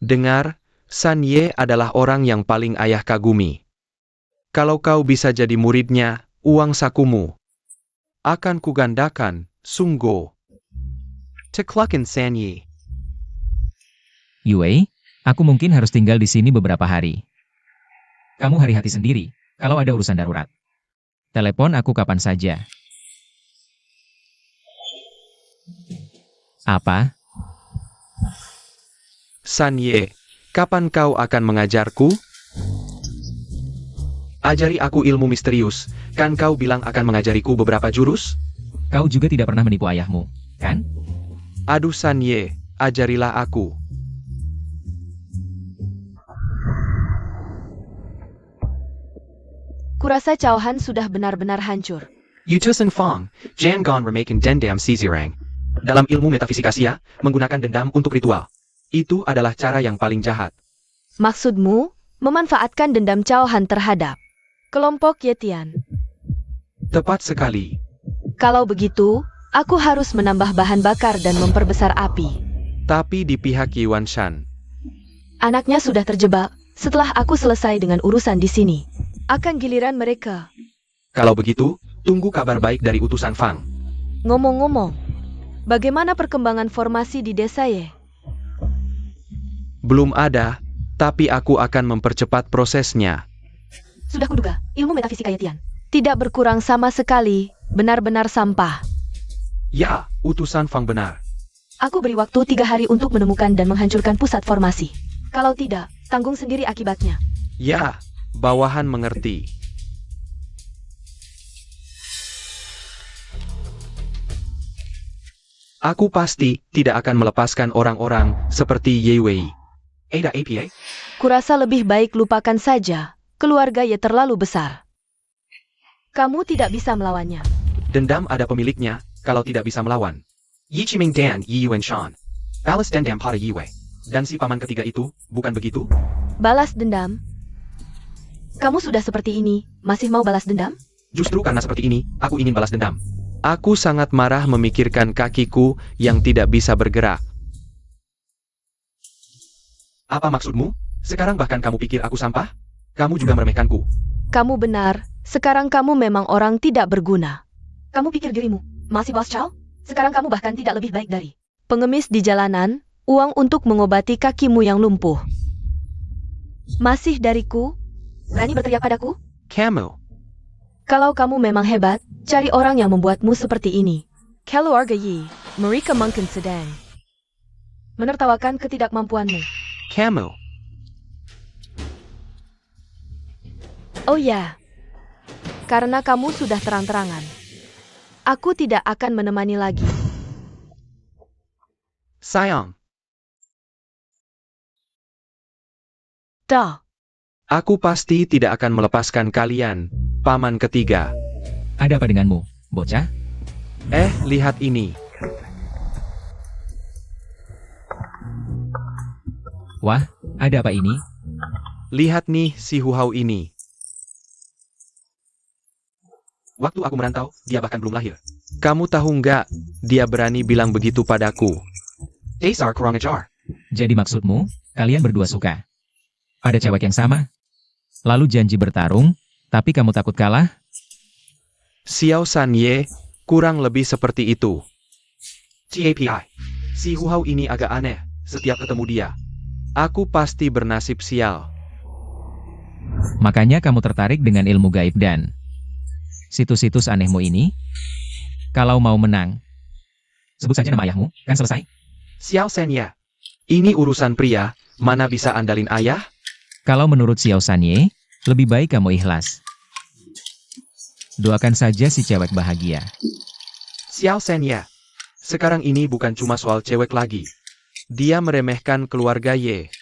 Dengar, San Ye adalah orang yang paling ayah kagumi. Kalau kau bisa jadi muridnya, uang sakumu akan kugandakan, sungguh. Teklukin San Ye. Yue, aku mungkin harus tinggal di sini beberapa hari. Kamu hati-hati sendiri, kalau ada urusan darurat. Telepon aku kapan saja. Apa? San Ye, kapan kau akan mengajarku? Ajari aku ilmu misterius, kan kau bilang akan mengajariku beberapa jurus? Kau juga tidak pernah menipu ayahmu, kan? Aduh San Ye, ajarilah aku. Kurasa Cao Han sudah benar-benar hancur. Yutusan Fong, Jangon remaken dendam Sizirang. Dalam ilmu metafisika Xia, menggunakan dendam untuk ritual. Itu adalah cara yang paling jahat. Maksudmu, memanfaatkan dendam Cao Han terhadap kelompok Yetian. Tepat sekali. Kalau begitu, aku harus menambah bahan bakar dan memperbesar api. Tapi di pihak Yuan Shan, Anaknya sudah terjebak, setelah aku selesai dengan urusan di sini. Akan giliran mereka. kalau begitu, tunggu kabar baik dari utusan Fang. Ngomong-ngomong, bagaimana perkembangan formasi di desa Ye? Belum ada, tapi aku akan mempercepat prosesnya. Sudah kuduga, ilmu metafisika Yetian tidak berkurang sama sekali, benar-benar sampah. Ya, utusan Fang benar. Aku beri waktu 3 hari untuk menemukan dan menghancurkan pusat formasi. Kalau tidak, tanggung sendiri akibatnya. Ya, bawahan mengerti. Aku pasti tidak akan melepaskan orang-orang seperti Ye Wei. Ada APA? Kurasa lebih baik lupakan saja. Keluarga Ye terlalu besar. Kamu tidak bisa melawannya. Dendam ada pemiliknya, kalau tidak bisa melawan. Yi Chiming Dan Yi Yuan Shan. Balas dendam pada Yi Wei. Dan si paman ketiga itu, bukan begitu? Balas dendam? Kamu sudah seperti ini, masih mau balas dendam? Justru karena seperti ini, aku ingin balas dendam. Aku sangat marah memikirkan kakiku yang tidak bisa bergerak. Apa maksudmu? Sekarang bahkan kamu pikir aku sampah? Kamu juga meremehkanku. Kamu benar, sekarang kamu memang orang tidak berguna. Kamu pikir dirimu masih Bos Chow? Sekarang kamu bahkan tidak lebih baik dari pengemis di jalanan, uang untuk mengobati kakimu yang lumpuh. Masih dariku? Berani berteriak padaku? Kamu. Kalau kamu memang hebat, cari orang yang membuatmu seperti ini. Keluarga Yi, mereka mungkin sedang menertawakan ketidakmampuanmu. Kamu. Oh ya, karena kamu sudah terang-terangan. Aku tidak akan menemani lagi. Sayang. Dah. Aku pasti tidak akan melepaskan kalian, paman ketiga. Ada apa denganmu, bocah? Lihat ini. Wah, ada apa ini? Lihat nih si Huhau ini. Waktu aku merantau, dia bahkan belum lahir. Kamu tahu nggak, dia berani bilang begitu padaku. Dasar kurang ajar. Jadi maksudmu, kalian berdua suka pada cewek yang sama? Lalu janji bertarung, tapi kamu takut kalah? Xiao Sanye, kurang lebih seperti itu. TAPI. Si Huhau ini agak aneh, setiap ketemu dia. Aku pasti bernasib sial. Makanya kamu tertarik dengan ilmu gaib dan situs-situs anehmu ini? Kalau mau menang, sebut saja nama ayahmu, kan selesai? Xiao Sanye. Ini urusan pria, mana bisa andalin ayah? Kalau menurut Xiao Sanye, lebih baik kamu ikhlas. Doakan saja si cewek bahagia. Xiao Sanye. Sekarang ini bukan cuma soal cewek lagi. Dia meremehkan keluarga Ye.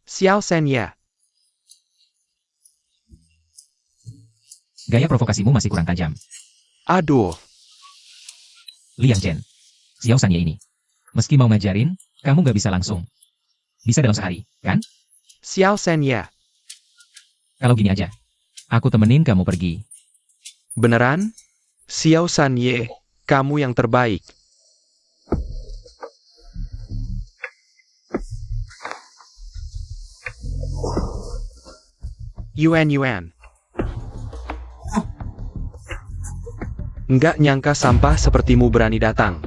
Xiao Sanye. Gaya provokasimu masih kurang tajam. Aduh. Liang Chen, Xiao Sanye ini. Meski mau ngajarin, kamu gak bisa langsung. Bisa dalam sehari, kan? Xiao Sanye. Kalau gini aja, aku temenin kamu pergi. Beneran? Xiao Sanye, kamu yang terbaik. Yuan. Nggak nyangka sampah sepertimu berani datang.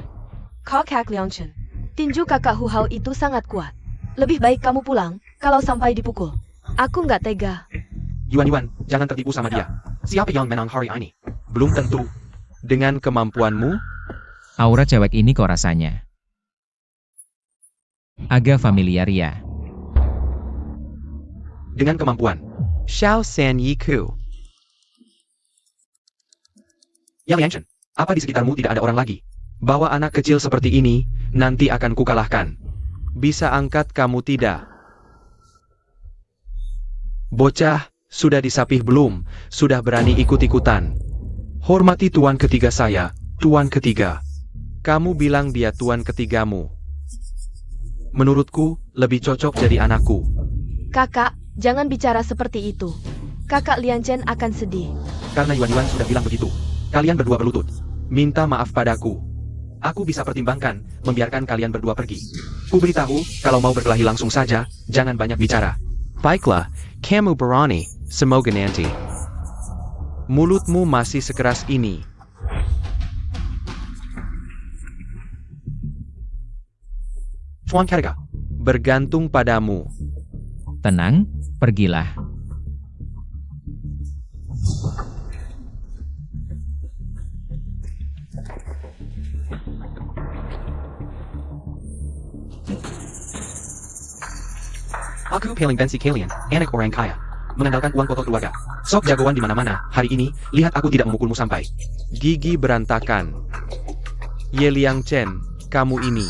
Kakak Liangchen, tinju kakak Huhau itu sangat kuat. Lebih baik kamu pulang, kalau sampai dipukul. Aku nggak tega. Yuan, jangan tertipu sama dia. Siapa yang menang hari ini? Belum tentu. Dengan kemampuanmu, Aura cewek ini kok rasanya agak familiar ya. dengan kemampuan. Xiao San Yiku. Ya Liangchen, apa di sekitarmu tidak ada orang lagi? Bawa anak kecil seperti ini, nanti akan kukalahkan. Bisa angkat kamu tidak? Bocah, sudah disapih belum? Sudah berani ikut-ikutan? Hormati tuan ketiga saya, tuan ketiga. Kamu bilang dia tuan ketigamu. Menurutku, lebih cocok jadi anakku. Kakak, jangan bicara seperti itu. Kakak Liangchen akan sedih. Karena Yuan sudah bilang begitu. Kalian berdua berlutut. Minta maaf padaku. Aku bisa pertimbangkan, membiarkan kalian berdua pergi. Ku beritahu, kalau mau berkelahi langsung saja, jangan banyak bicara. Baiklah, kamu berani, semoga nanti. Mulutmu masih sekeras ini. Chuan Karga, bergantung padamu. Tenang, pergilah. Aku paling benci kalian, anak orang kaya. Mengandalkan uang kotor keluarga. Sok jagoan di mana-mana, hari ini, lihat aku tidak memukulmu sampai gigi berantakan. Ye Liangchen, kamu ini.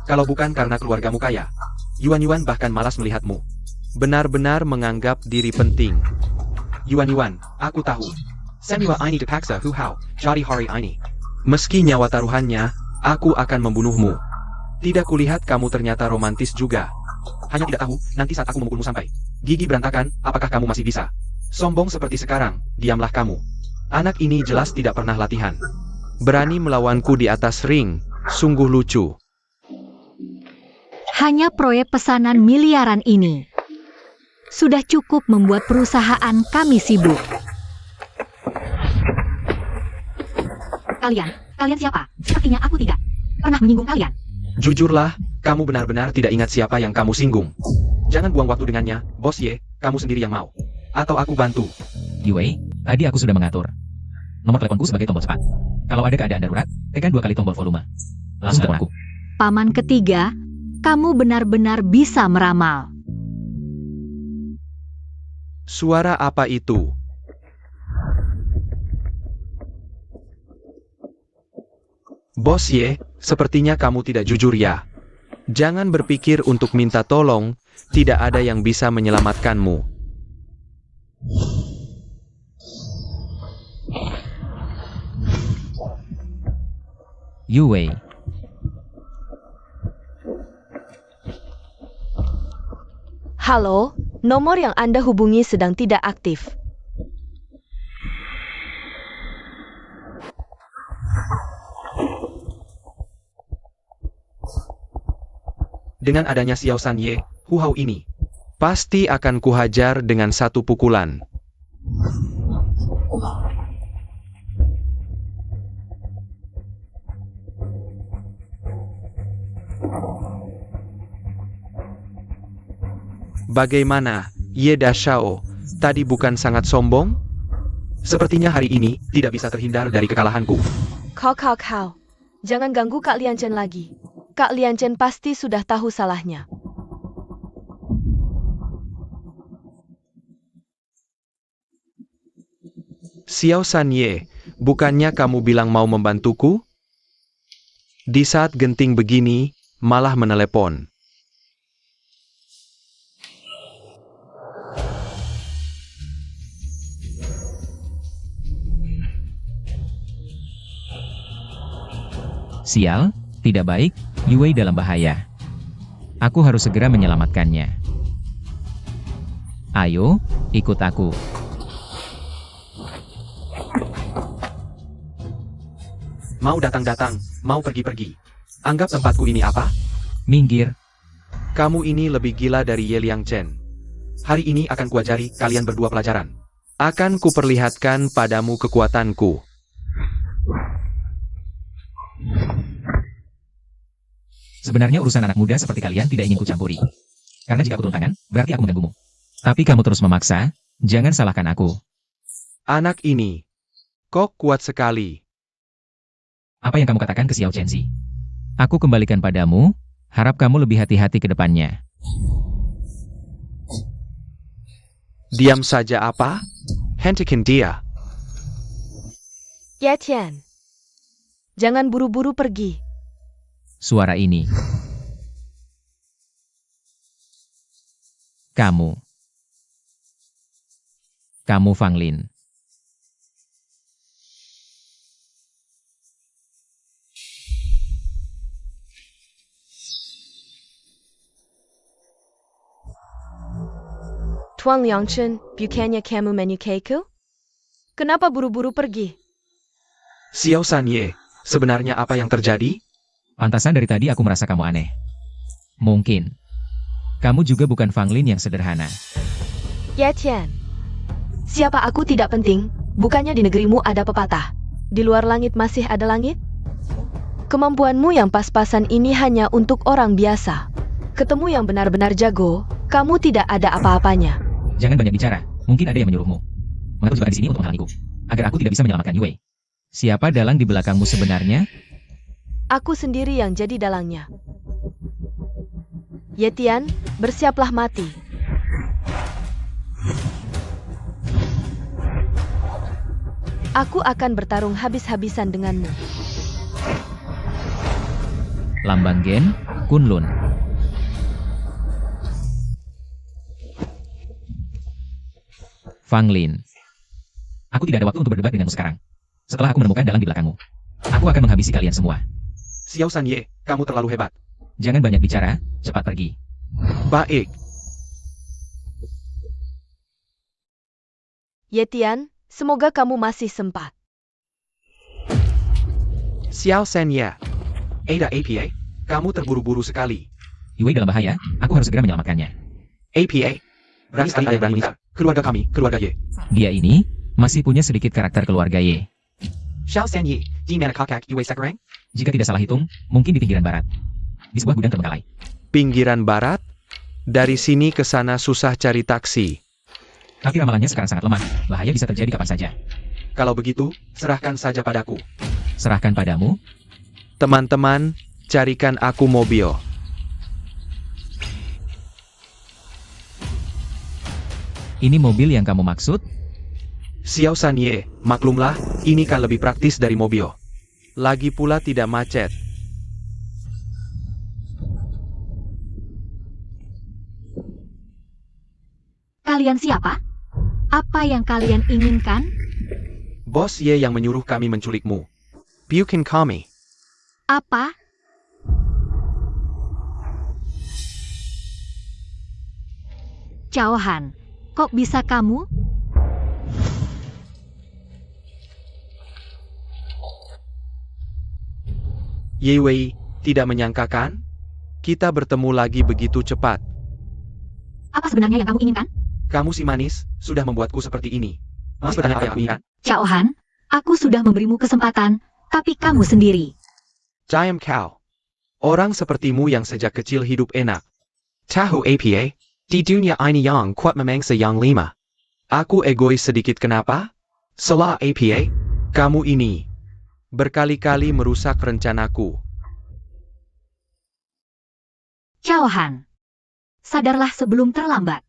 Kalau bukan karena keluargamu kaya, Yuan bahkan malas melihatmu. Benar-benar menganggap diri penting. Yuan, aku tahu. Semua ini dipaksa Huhau, jadi hari ini. Meski nyawa taruhannya, aku akan membunuhmu. Tidak kulihat kamu ternyata romantis juga. Hanya tidak tahu, nanti saat aku memukulmu sampai gigi berantakan, apakah kamu masih bisa sombong seperti sekarang? Diamlah kamu. Anak ini jelas tidak pernah latihan. Berani melawanku di atas ring, sungguh lucu. Hanya proyek pesanan miliaran ini sudah cukup membuat perusahaan kami sibuk. Kalian siapa? Sepertinya aku tidak pernah menyinggung kalian. Jujurlah, kamu benar-benar tidak ingat siapa yang kamu singgung. Jangan buang waktu dengannya, Bos Ye, kamu sendiri yang mau. Atau aku bantu. Yue, tadi aku sudah mengatur nomor teleponku sebagai tombol cepat. Kalau ada keadaan darurat, tekan 2 kali tombol volume. Langsung telepon aku. Paman ketiga, kamu benar-benar bisa meramal. Suara apa itu? Bos Ye, sepertinya kamu tidak jujur ya. Jangan berpikir untuk minta tolong, tidak ada yang bisa menyelamatkanmu. Yue. Halo, nomor yang Anda hubungi sedang tidak aktif. Dengan adanya Xiao San Ye, Hu Hao ini, pasti akan kuhajar dengan satu pukulan. Bagaimana, Ye Da Shao, tadi bukan sangat sombong? Sepertinya hari ini tidak bisa terhindar dari kekalahanku. Kau. Jangan ganggu Kak Lian Chen lagi. Kak Lian Chen pasti sudah tahu salahnya. Xiao San Ye, bukannya kamu bilang mau membantuku? Di saat genting begini, malah menelepon. Sial, tidak baik, Yue dalam bahaya. Aku harus segera menyelamatkannya. Ayo, ikut aku. Mau datang-datang, mau pergi-pergi. Anggap tempatku ini apa? Minggir. Kamu ini lebih gila dari Ye Liang Chen. Hari ini akan kuajari kalian berdua pelajaran. Akan kuperlihatkan padamu kekuatanku. Sebenarnya urusan anak muda seperti kalian tidak ingin kucampuri. Karena jika aku turun tangan, berarti aku mengganggumu. Tapi kamu terus memaksa, jangan salahkan aku. Anak ini, kok kuat sekali. Apa yang kamu katakan ke Xiao Chenzi? Aku kembalikan padamu, harap kamu lebih hati-hati ke depannya. Diam saja apa? Hentikan dia. Ye Tian, jangan buru-buru pergi. Suara ini. Kamu Fang Lin. Tuan Liang Chen, bukannya kamu menyukaiku? Kenapa buru-buru pergi? Xiao San Ye, sebenarnya apa yang terjadi? Pantasan dari tadi aku merasa kamu aneh. Mungkin. Kamu juga bukan Fang Lin yang sederhana. Ye Tian, siapa aku tidak penting, bukannya di negerimu ada pepatah. Di luar langit masih ada langit? Kemampuanmu yang pas-pasan ini hanya untuk orang biasa. Ketemu yang benar-benar jago, kamu tidak ada apa-apanya. Jangan banyak bicara, mungkin ada yang menyuruhmu. Mengatur jebakan di sini untuk menghalangiku, agar aku tidak bisa menyelamatkan Yue. Siapa dalang di belakangmu sebenarnya? Aku sendiri yang jadi dalangnya. Ye Tian, bersiaplah mati. Aku akan bertarung habis-habisan denganmu. Lambang Gen, Kunlun. Fang Lin. Aku tidak ada waktu untuk berdebat denganmu sekarang. Setelah aku menemukan dalang di belakangmu, aku akan menghabisi kalian semua. Xiao San Ye, kamu terlalu hebat. Jangan banyak bicara, cepat pergi. Baik. Ye Tian, semoga kamu masih sempat. Xiao San Ye. Ada APA, kamu terburu-buru sekali. Yue dalam bahaya, aku harus segera menyelamatkannya. APA. Berani sekali kalian berani mengincar. Keluarga kami, keluarga Ye. Dia ini masih punya sedikit karakter keluarga Ye. Xiao San Ye, di mana kakak Yue sekarang? Jika tidak salah hitung, mungkin di pinggiran barat. Di sebuah gudang terbengkalai. Pinggiran barat? Dari sini ke sana susah cari taksi. Tapi ramalannya sekarang sangat lemah, bahaya bisa terjadi kapan saja. Kalau begitu, serahkan saja padaku. Serahkan padamu? Teman-teman, carikan aku mobil. Ini mobil yang kamu maksud? Xiao San Ye, maklumlah, ini kan lebih praktis dari mobil. Lagi pula tidak macet. Kalian siapa? Apa yang kalian inginkan? Bos Ye yang menyuruh kami menculikmu. Bukan kami. Apa? Cao Han, kok bisa kamu? Ye Wei, tidak menyangka kan? Kita bertemu lagi begitu cepat. Apa sebenarnya yang kamu inginkan? Kamu si manis, sudah membuatku seperti ini. Mas bertanya apa yang aku inginkan? Cao Han, aku sudah memberimu kesempatan, tapi kamu sendiri. Diam kau. Orang sepertimu yang sejak kecil hidup enak. Tahu apa? Di dunia ini yang kuat memangsa yang lima. Aku egois sedikit kenapa? Salah apa? Kamu ini berkali-kali merusak rencanaku. Cao Han, sadarlah sebelum terlambat.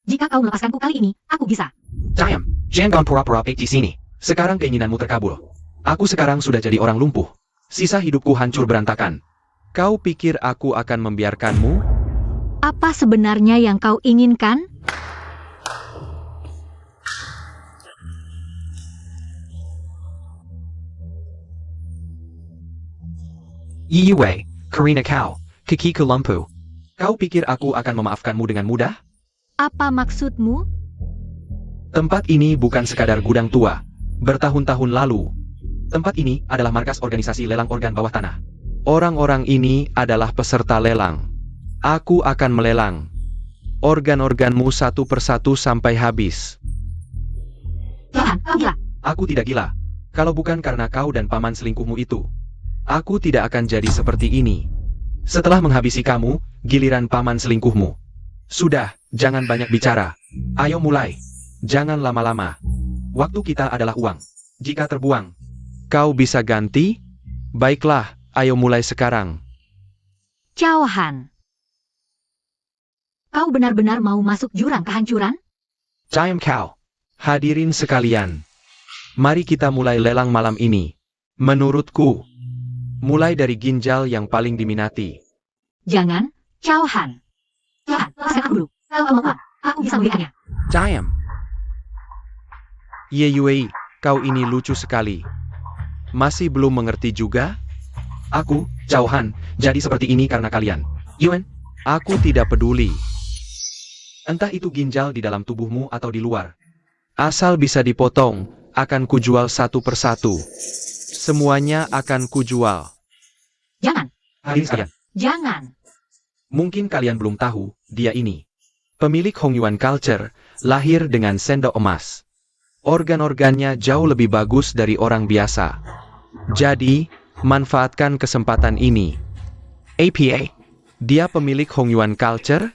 Jika kau melepaskanku kali ini, aku bisa. Diam, jangan pura-pura baik di sini. Sekarang keinginanmu terkabul. Aku sekarang sudah jadi orang lumpuh. Sisa hidupku hancur berantakan. Kau pikir aku akan membiarkanmu? Apa sebenarnya yang kau inginkan? Yi Wei, Karina kau, kakiku lumpuh. Kau pikir aku akan memaafkanmu dengan mudah? Apa maksudmu? Tempat ini bukan sekadar gudang tua. Bertahun-tahun lalu, tempat ini adalah markas organisasi lelang organ bawah tanah. Orang-orang ini adalah peserta lelang. Aku akan melelang organ-organmu satu persatu sampai habis. Cao Han, kau gila. Aku tidak gila. Kalau bukan karena kau dan paman selingkuhmu itu, aku tidak akan jadi seperti ini. Setelah menghabisi kamu, giliran paman selingkuhmu. Sudah, jangan banyak bicara. Ayo mulai. Jangan lama-lama. Waktu kita adalah uang. Jika terbuang, kau bisa ganti? Baiklah, ayo mulai sekarang. Cao Han, kau benar-benar mau masuk jurang kehancuran? Diam kau. Hadirin sekalian. Mari kita mulai lelang malam ini. Menurutku, mulai dari ginjal yang paling diminati. Jangan, Cao Han. Cao Han, lepaskan aku dulu. Kalau kau mau, aku bisa memberikannya. Diam. Ye Yue, kau ini lucu sekali. Masih belum mengerti juga? Aku, Cao Han, jadi seperti ini karena kalian. Yuan, aku tidak peduli. Entah itu ginjal di dalam tubuhmu atau di luar. Asal bisa dipotong, akan kujual satu persatu. Semuanya akan kujual. Jangan, Hadirin sekalian, jangan. mungkin kalian belum tahu, dia ini. Pemilik Hong Yuan Culture, lahir dengan sendok emas. Organ-organnya jauh lebih bagus dari orang biasa. Jadi, manfaatkan kesempatan ini. APA, dia pemilik Hong Yuan Culture?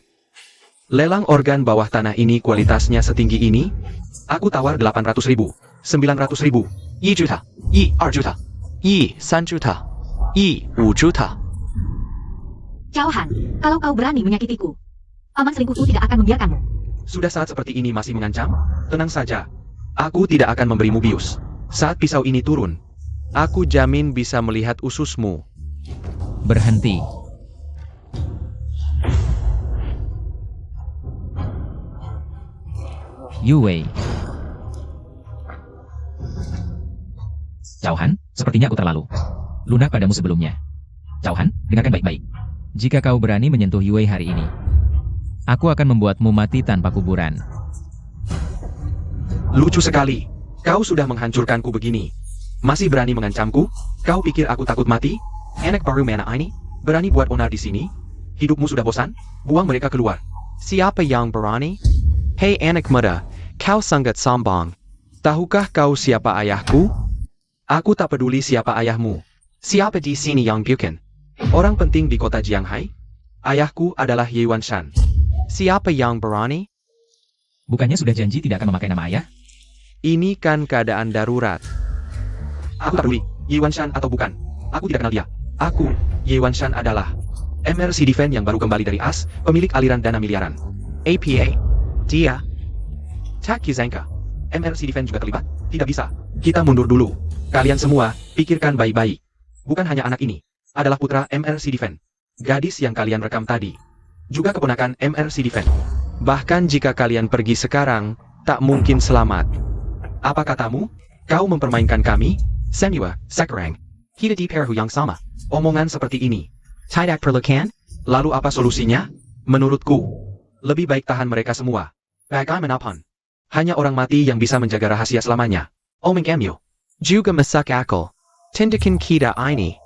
Lelang organ bawah tanah ini kualitasnya setinggi ini? Aku tawar 800.000, 900.000, 1 juta, 2 juta, 3 juta, 5 juta. Cao Han, kalau kau berani menyakitiku, paman selingkuhku tidak akan membiarkanmu. Sudah saat seperti ini masih mengancam? Tenang saja. Aku tidak akan memberimu bius. Saat pisau ini turun, aku jamin bisa melihat ususmu. Berhenti. Yue. Cao Han, sepertinya aku terlalu lunak padamu sebelumnya. Cao Han, dengarkan baik-baik. Jika kau berani menyentuh Yue hari ini, aku akan membuatmu mati tanpa kuburan. Lucu sekali. Kau sudah menghancurkanku begini. Masih berani mengancamku? Kau pikir aku takut mati? Enak baru mana ini? Berani buat onar di sini? Hidupmu sudah bosan? Buang mereka keluar. Siapa yang berani? Hei anak muda, kau sangat sombong. Tahukah kau siapa ayahku? Aku tak peduli siapa ayahmu. Siapa di sini yang bukan? Orang penting di kota Jianghai? Ayahku adalah Ye Wanshan. Siapa yang berani? Bukannya sudah janji tidak akan memakai nama ayah? Ini kan keadaan darurat. Aku tak peduli, Ye Wanshan atau bukan. Aku tidak kenal dia. Aku, Ye Wanshan adalah MRC Defense yang baru kembali dari AS, pemilik aliran dana miliaran. APA. Dia. Tak Kizanka. MRC Defense juga terlibat? Tidak bisa. Kita mundur dulu. Kalian semua, pikirkan baik-baik. Bukan hanya anak ini. Adalah putra MRC Defense. Gadis yang kalian rekam tadi. Juga keponakan MRC Defense. Bahkan jika kalian pergi sekarang, tak mungkin selamat. Apa katamu? Kau mempermainkan kami? Semua, sekarang. Kita di perhu yang sama. Omongan seperti ini. Tidak perlukan? Lalu apa solusinya? Menurutku, lebih baik tahan mereka semua. Bagaimanapun, hanya orang mati yang bisa menjaga rahasia selamanya. Omeng Emil. Juga masak akal. Tindakan kita ini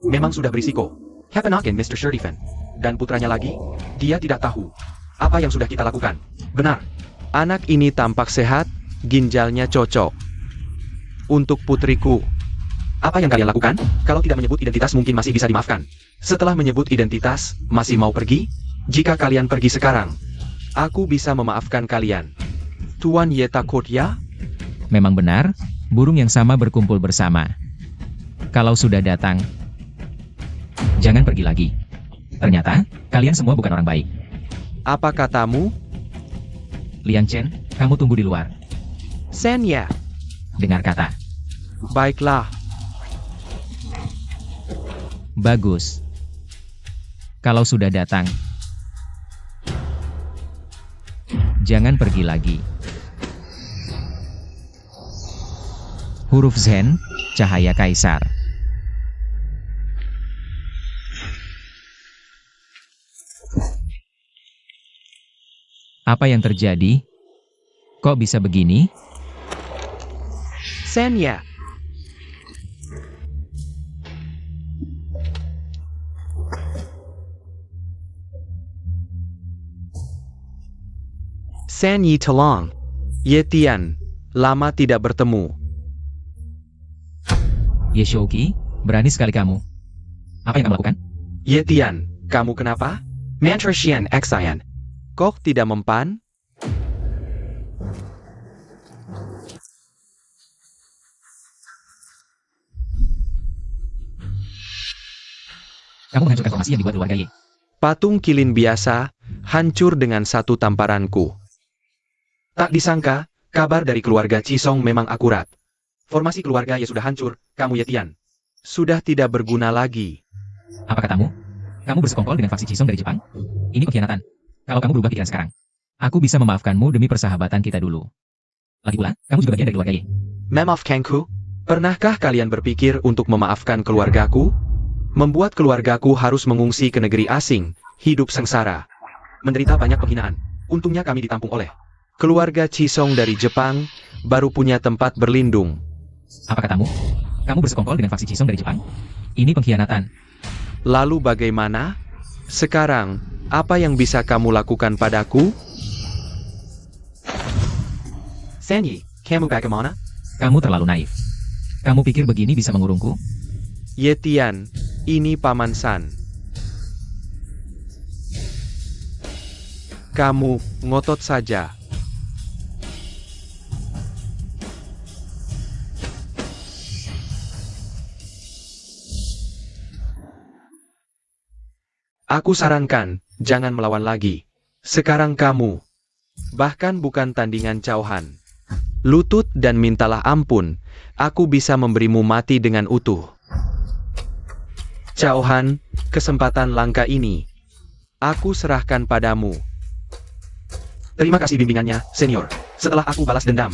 memang sudah berisiko. Hapanakin Mr. Sheriffen. Dan putranya lagi, dia tidak tahu apa yang sudah kita lakukan. Benar. Anak ini tampak sehat, ginjalnya cocok. Untuk putriku, apa yang kalian lakukan? Kalau tidak menyebut identitas mungkin masih bisa dimaafkan. Setelah menyebut identitas, masih mau pergi? Jika kalian pergi sekarang, aku bisa memaafkan kalian. Tuan Ye takut ya? Memang benar, burung yang sama berkumpul bersama. Kalau sudah datang, jangan pergi lagi. Ternyata, kalian semua bukan orang baik. Apa katamu? Liang Chen, kamu tunggu di luar. Sen ya. Dengar kata. Baiklah. Bagus. Kalau sudah datang, jangan pergi lagi. Huruf Zen, cahaya kaisar. Apa yang terjadi? Kok bisa begini? Sen ya. San Yi tolong. Ye Tian, lama tidak bertemu. Ye Shouqi, berani sekali kamu. Apa yang kamu lakukan? Ye Tian, kamu kenapa? Mantra Xian Xian. Kok tidak mempan? Kamu menghancurkan formasi yang dibuat keluarga Ye. Patung kilin biasa, hancur dengan satu tamparanku. Tak disangka, kabar dari keluarga Chisong memang akurat. Formasi keluarga Ye sudah hancur, kamu Ye Tian. Sudah tidak berguna lagi. Apa katamu? Kamu bersekongkol dengan faksi Chisong dari Jepang? Ini pengkhianatan. Kalau kamu berubah pikiran sekarang, aku bisa memaafkanmu demi persahabatan kita dulu. Lagi pula, kamu juga bagian dari keluarga Ye. Memaafkanku? Pernahkah kalian berpikir untuk memaafkan keluargaku? Membuat keluargaku harus mengungsi ke negeri asing, hidup sengsara. Menderita banyak penghinaan. Untungnya kami ditampung oleh keluarga Chisong dari Jepang, baru punya tempat berlindung. Apa katamu? Kamu bersekongkol dengan faksi Chisong dari Jepang? Ini pengkhianatan. Lalu bagaimana? Sekarang, apa yang bisa kamu lakukan padaku? Sanyi, kamu bagaimana? Kamu terlalu naif. Kamu pikir begini bisa mengurungku? Ye Tian, ini Paman San. Kamu ngotot saja. Aku sarankan, jangan melawan lagi. Sekarang kamu. Bahkan bukan tandingan jauhan. Lutut dan mintalah ampun, aku bisa memberimu mati dengan utuh. Jauhan, kesempatan langka ini, aku serahkan padamu. Terima kasih bimbingannya, senior. Setelah aku balas dendam,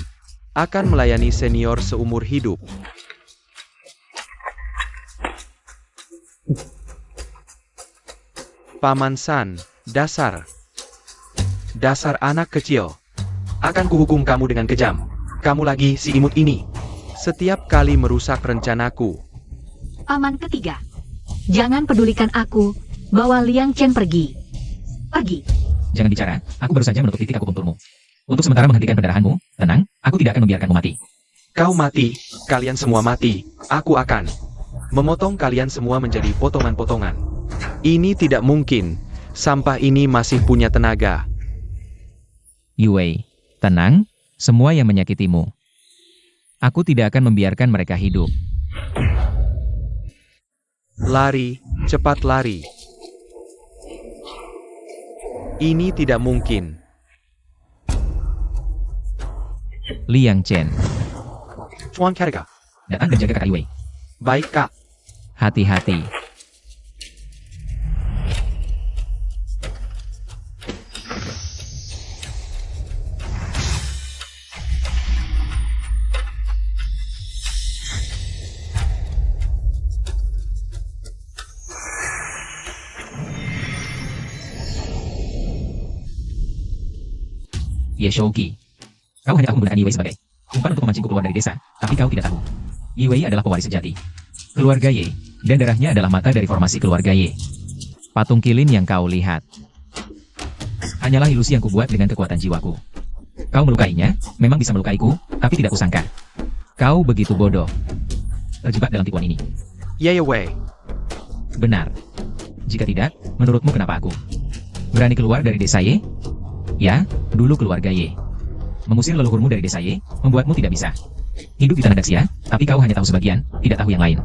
akan melayani senior seumur hidup. Paman San, dasar anak kecil. Akan kuhukum kamu dengan kejam. Kamu lagi si imut ini. Setiap kali merusak rencanaku. Paman ketiga. Jangan pedulikan aku, bawa Liang Chen pergi. Pergi. Jangan bicara, aku baru saja menutup titik akupunkturmu. Untuk sementara menghentikan pendarahanmu, tenang, aku tidak akan membiarkanmu mati. Kau mati, kalian semua mati. Aku akan memotong kalian semua menjadi potongan-potongan. Ini tidak mungkin. Sampah ini masih punya tenaga. Yue, tenang, semua yang menyakitimu. Aku tidak akan membiarkan mereka hidup. Lari, cepat lari. Ini tidak mungkin. Liang Chen, Chuan Karega. datang dan jaga kakak Yue. Baik, Kak. Hati-hati. Ye Shouqi. Kau hanya tahu menggunakan Yi Wei sebagai umpan untuk memancingku keluar dari desa, tapi kau tidak tahu. Yi Wei adalah pewaris sejati. Keluarga Ye, dan darahnya adalah mata dari formasi keluarga Ye. Patung kilin yang kau lihat hanyalah ilusi yang kubuat dengan kekuatan jiwaku. Kau melukainya, memang bisa melukaiku, tapi tidak kusangka. Kau begitu bodoh. Terjebak dalam tipuan ini. Ye Wei. Benar. Jika tidak, menurutmu kenapa aku berani keluar dari desa Ye? Ya, dulu keluarga Ye. Mengusir leluhurmu dari desa Ye, membuatmu tidak bisa hidup di tanah Daxia, tapi kau hanya tahu sebagian, tidak tahu yang lain.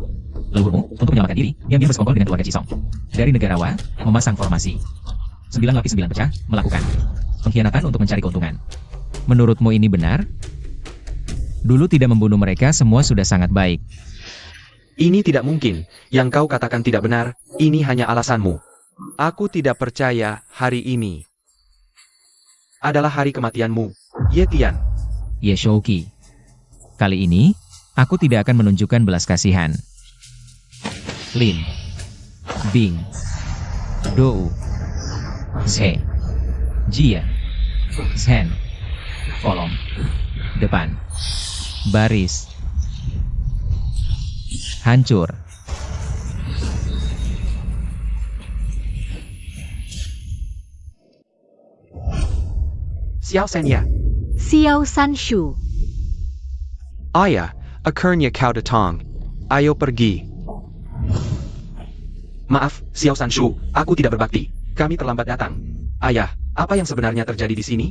Leluhurmu, untuk menyelamatkan diri, diam-diam bersekongkol dengan keluarga Cisong. Dari negara Wa, memasang formasi 9 lapis 9 pecah, melakukan pengkhianatan untuk mencari keuntungan. Menurutmu ini benar? Dulu tidak membunuh mereka semua sudah sangat baik. Ini tidak mungkin. Yang kau katakan tidak benar, ini hanya alasanmu. Aku tidak percaya hari ini adalah hari kematianmu, Ye Tian. Ye Shouqi. Kali ini, aku tidak akan menunjukkan belas kasihan. Lin. Bing. Dou. Ze. Jia. Zhen. Kolom. Depan. Baris. Hancur. Xiao Senya. Xiao Sanshu. Ayah, akhirnya kau datang. Ayo pergi. Maaf, Xiao Sanshu, aku tidak berbakti. Kami terlambat datang. Ayah, apa yang sebenarnya terjadi di sini?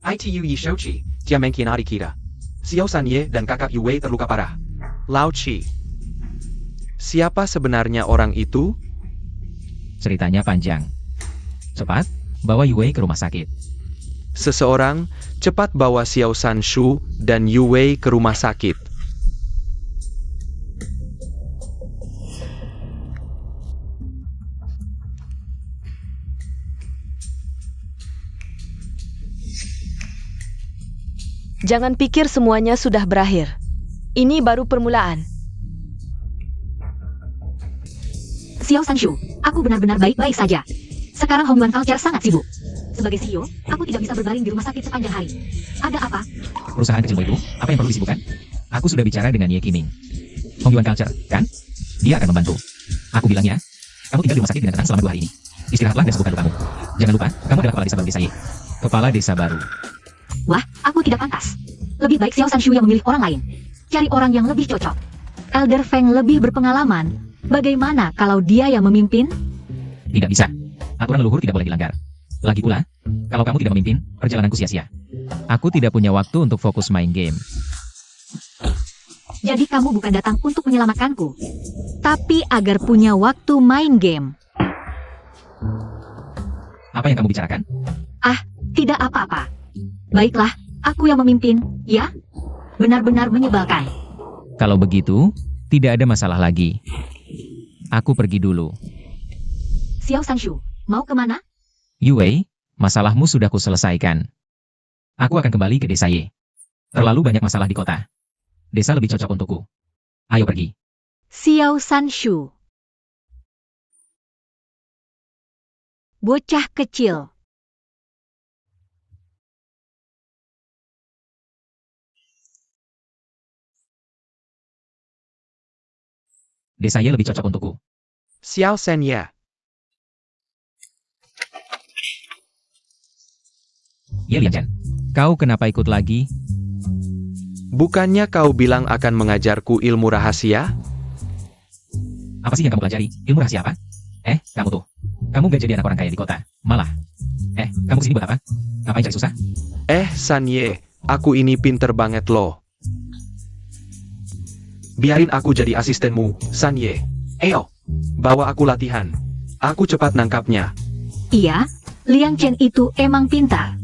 ITU Yi Shouqi, dia mengkhianati kita. Xiao Sanye dan kakak Yu Wei terluka parah. Lao Qi. Siapa sebenarnya orang itu? Ceritanya panjang. Cepat, bawa Yu Wei ke rumah sakit. Seseorang, cepat bawa Xiao Sanshu dan Yu Wei ke rumah sakit. Jangan pikir semuanya sudah berakhir. Ini baru permulaan. Xiao Sanshu, aku benar-benar baik-baik saja. Sekarang Hongguan Culture sangat sibuk. Sebagai CEO, aku tidak bisa berbaring di rumah sakit sepanjang hari. Ada apa? Perusahaan kecilmu itu, apa yang perlu disibukkan? Aku sudah bicara dengan Ye Qiming. Hongyuan Culture, kan? Dia akan membantu. Aku bilang ya, kamu tinggal di rumah sakit dengan tenang selama 2 hari ini. Istirahatlah dan sembuhkan lukamu. Jangan lupa, kamu adalah kepala desa baru desa Ye. Kepala desa baru. Wah, aku tidak pantas. Lebih baik Xiao Sanshu yang memilih orang lain. Cari orang yang lebih cocok. Elder Feng lebih berpengalaman. Bagaimana kalau dia yang memimpin? Tidak bisa. Aturan leluhur tidak boleh dilanggar. Lagi pula, kalau kamu tidak memimpin, perjalananku sia-sia. Aku tidak punya waktu untuk fokus main game. Jadi kamu bukan datang untuk menyelamatkanku, tapi agar punya waktu main game. Apa yang kamu bicarakan? Ah, tidak apa-apa. Baiklah, aku yang memimpin, ya? Benar-benar menyebalkan. Kalau begitu, tidak ada masalah lagi. Aku pergi dulu. Xiao Sanshu, mau kemana? Yu Wei, masalahmu sudah kuselesaikan. Aku akan kembali ke desa Ye. Terlalu banyak masalah di kota. Desa lebih cocok untukku. Ayo pergi. Xiao Sanshu. Bocah kecil. Desa Ye lebih cocok untukku. Xiao Senya. Ye Lianchen, kau kenapa ikut lagi? Bukannya kau bilang akan mengajarku ilmu rahasia? Apa sih yang kamu pelajari? Ilmu rahasia apa? Kamu tuh. Kamu gak jadi anak orang kaya di kota. Malah. Kamu kesini buat apa? Ngapain cari susah? Sanye, aku ini pinter banget loh. Biarin aku jadi asistenmu, Sanye. Ayo, bawa aku latihan. Aku cepat nangkapnya. Iya, Liang Chen itu emang pintar.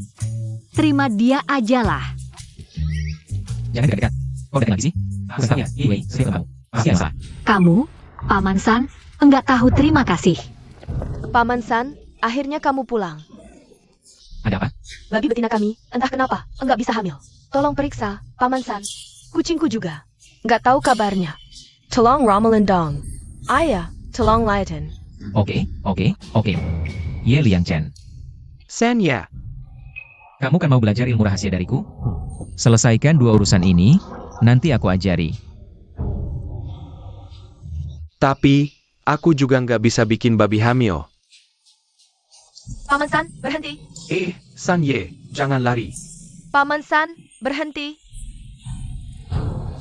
Terima dia ajalah. Jangan dekat-dekat. Kau datang lagi sih? Aku tahu ya, Yi Wei, sering kamu. Pasti ada masalah. Kamu, Paman San, enggak tahu terima kasih. Paman San, akhirnya kamu pulang. Ada apa? Babi betina kami, entah kenapa, enggak bisa hamil. Tolong periksa, Paman San. Kucingku juga. Enggak tahu kabarnya. Tolong Ramalan Dong. Ayah, tolong Liaton. Oke. Ye Lianchen. Senya. Kamu kan mau belajar ilmu rahasia dariku? Selesaikan dua urusan ini, nanti aku ajari. Tapi, aku juga nggak bisa bikin babi hamil. Paman San, berhenti. San Ye, jangan lari. Paman San, berhenti.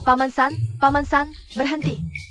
Paman San, berhenti.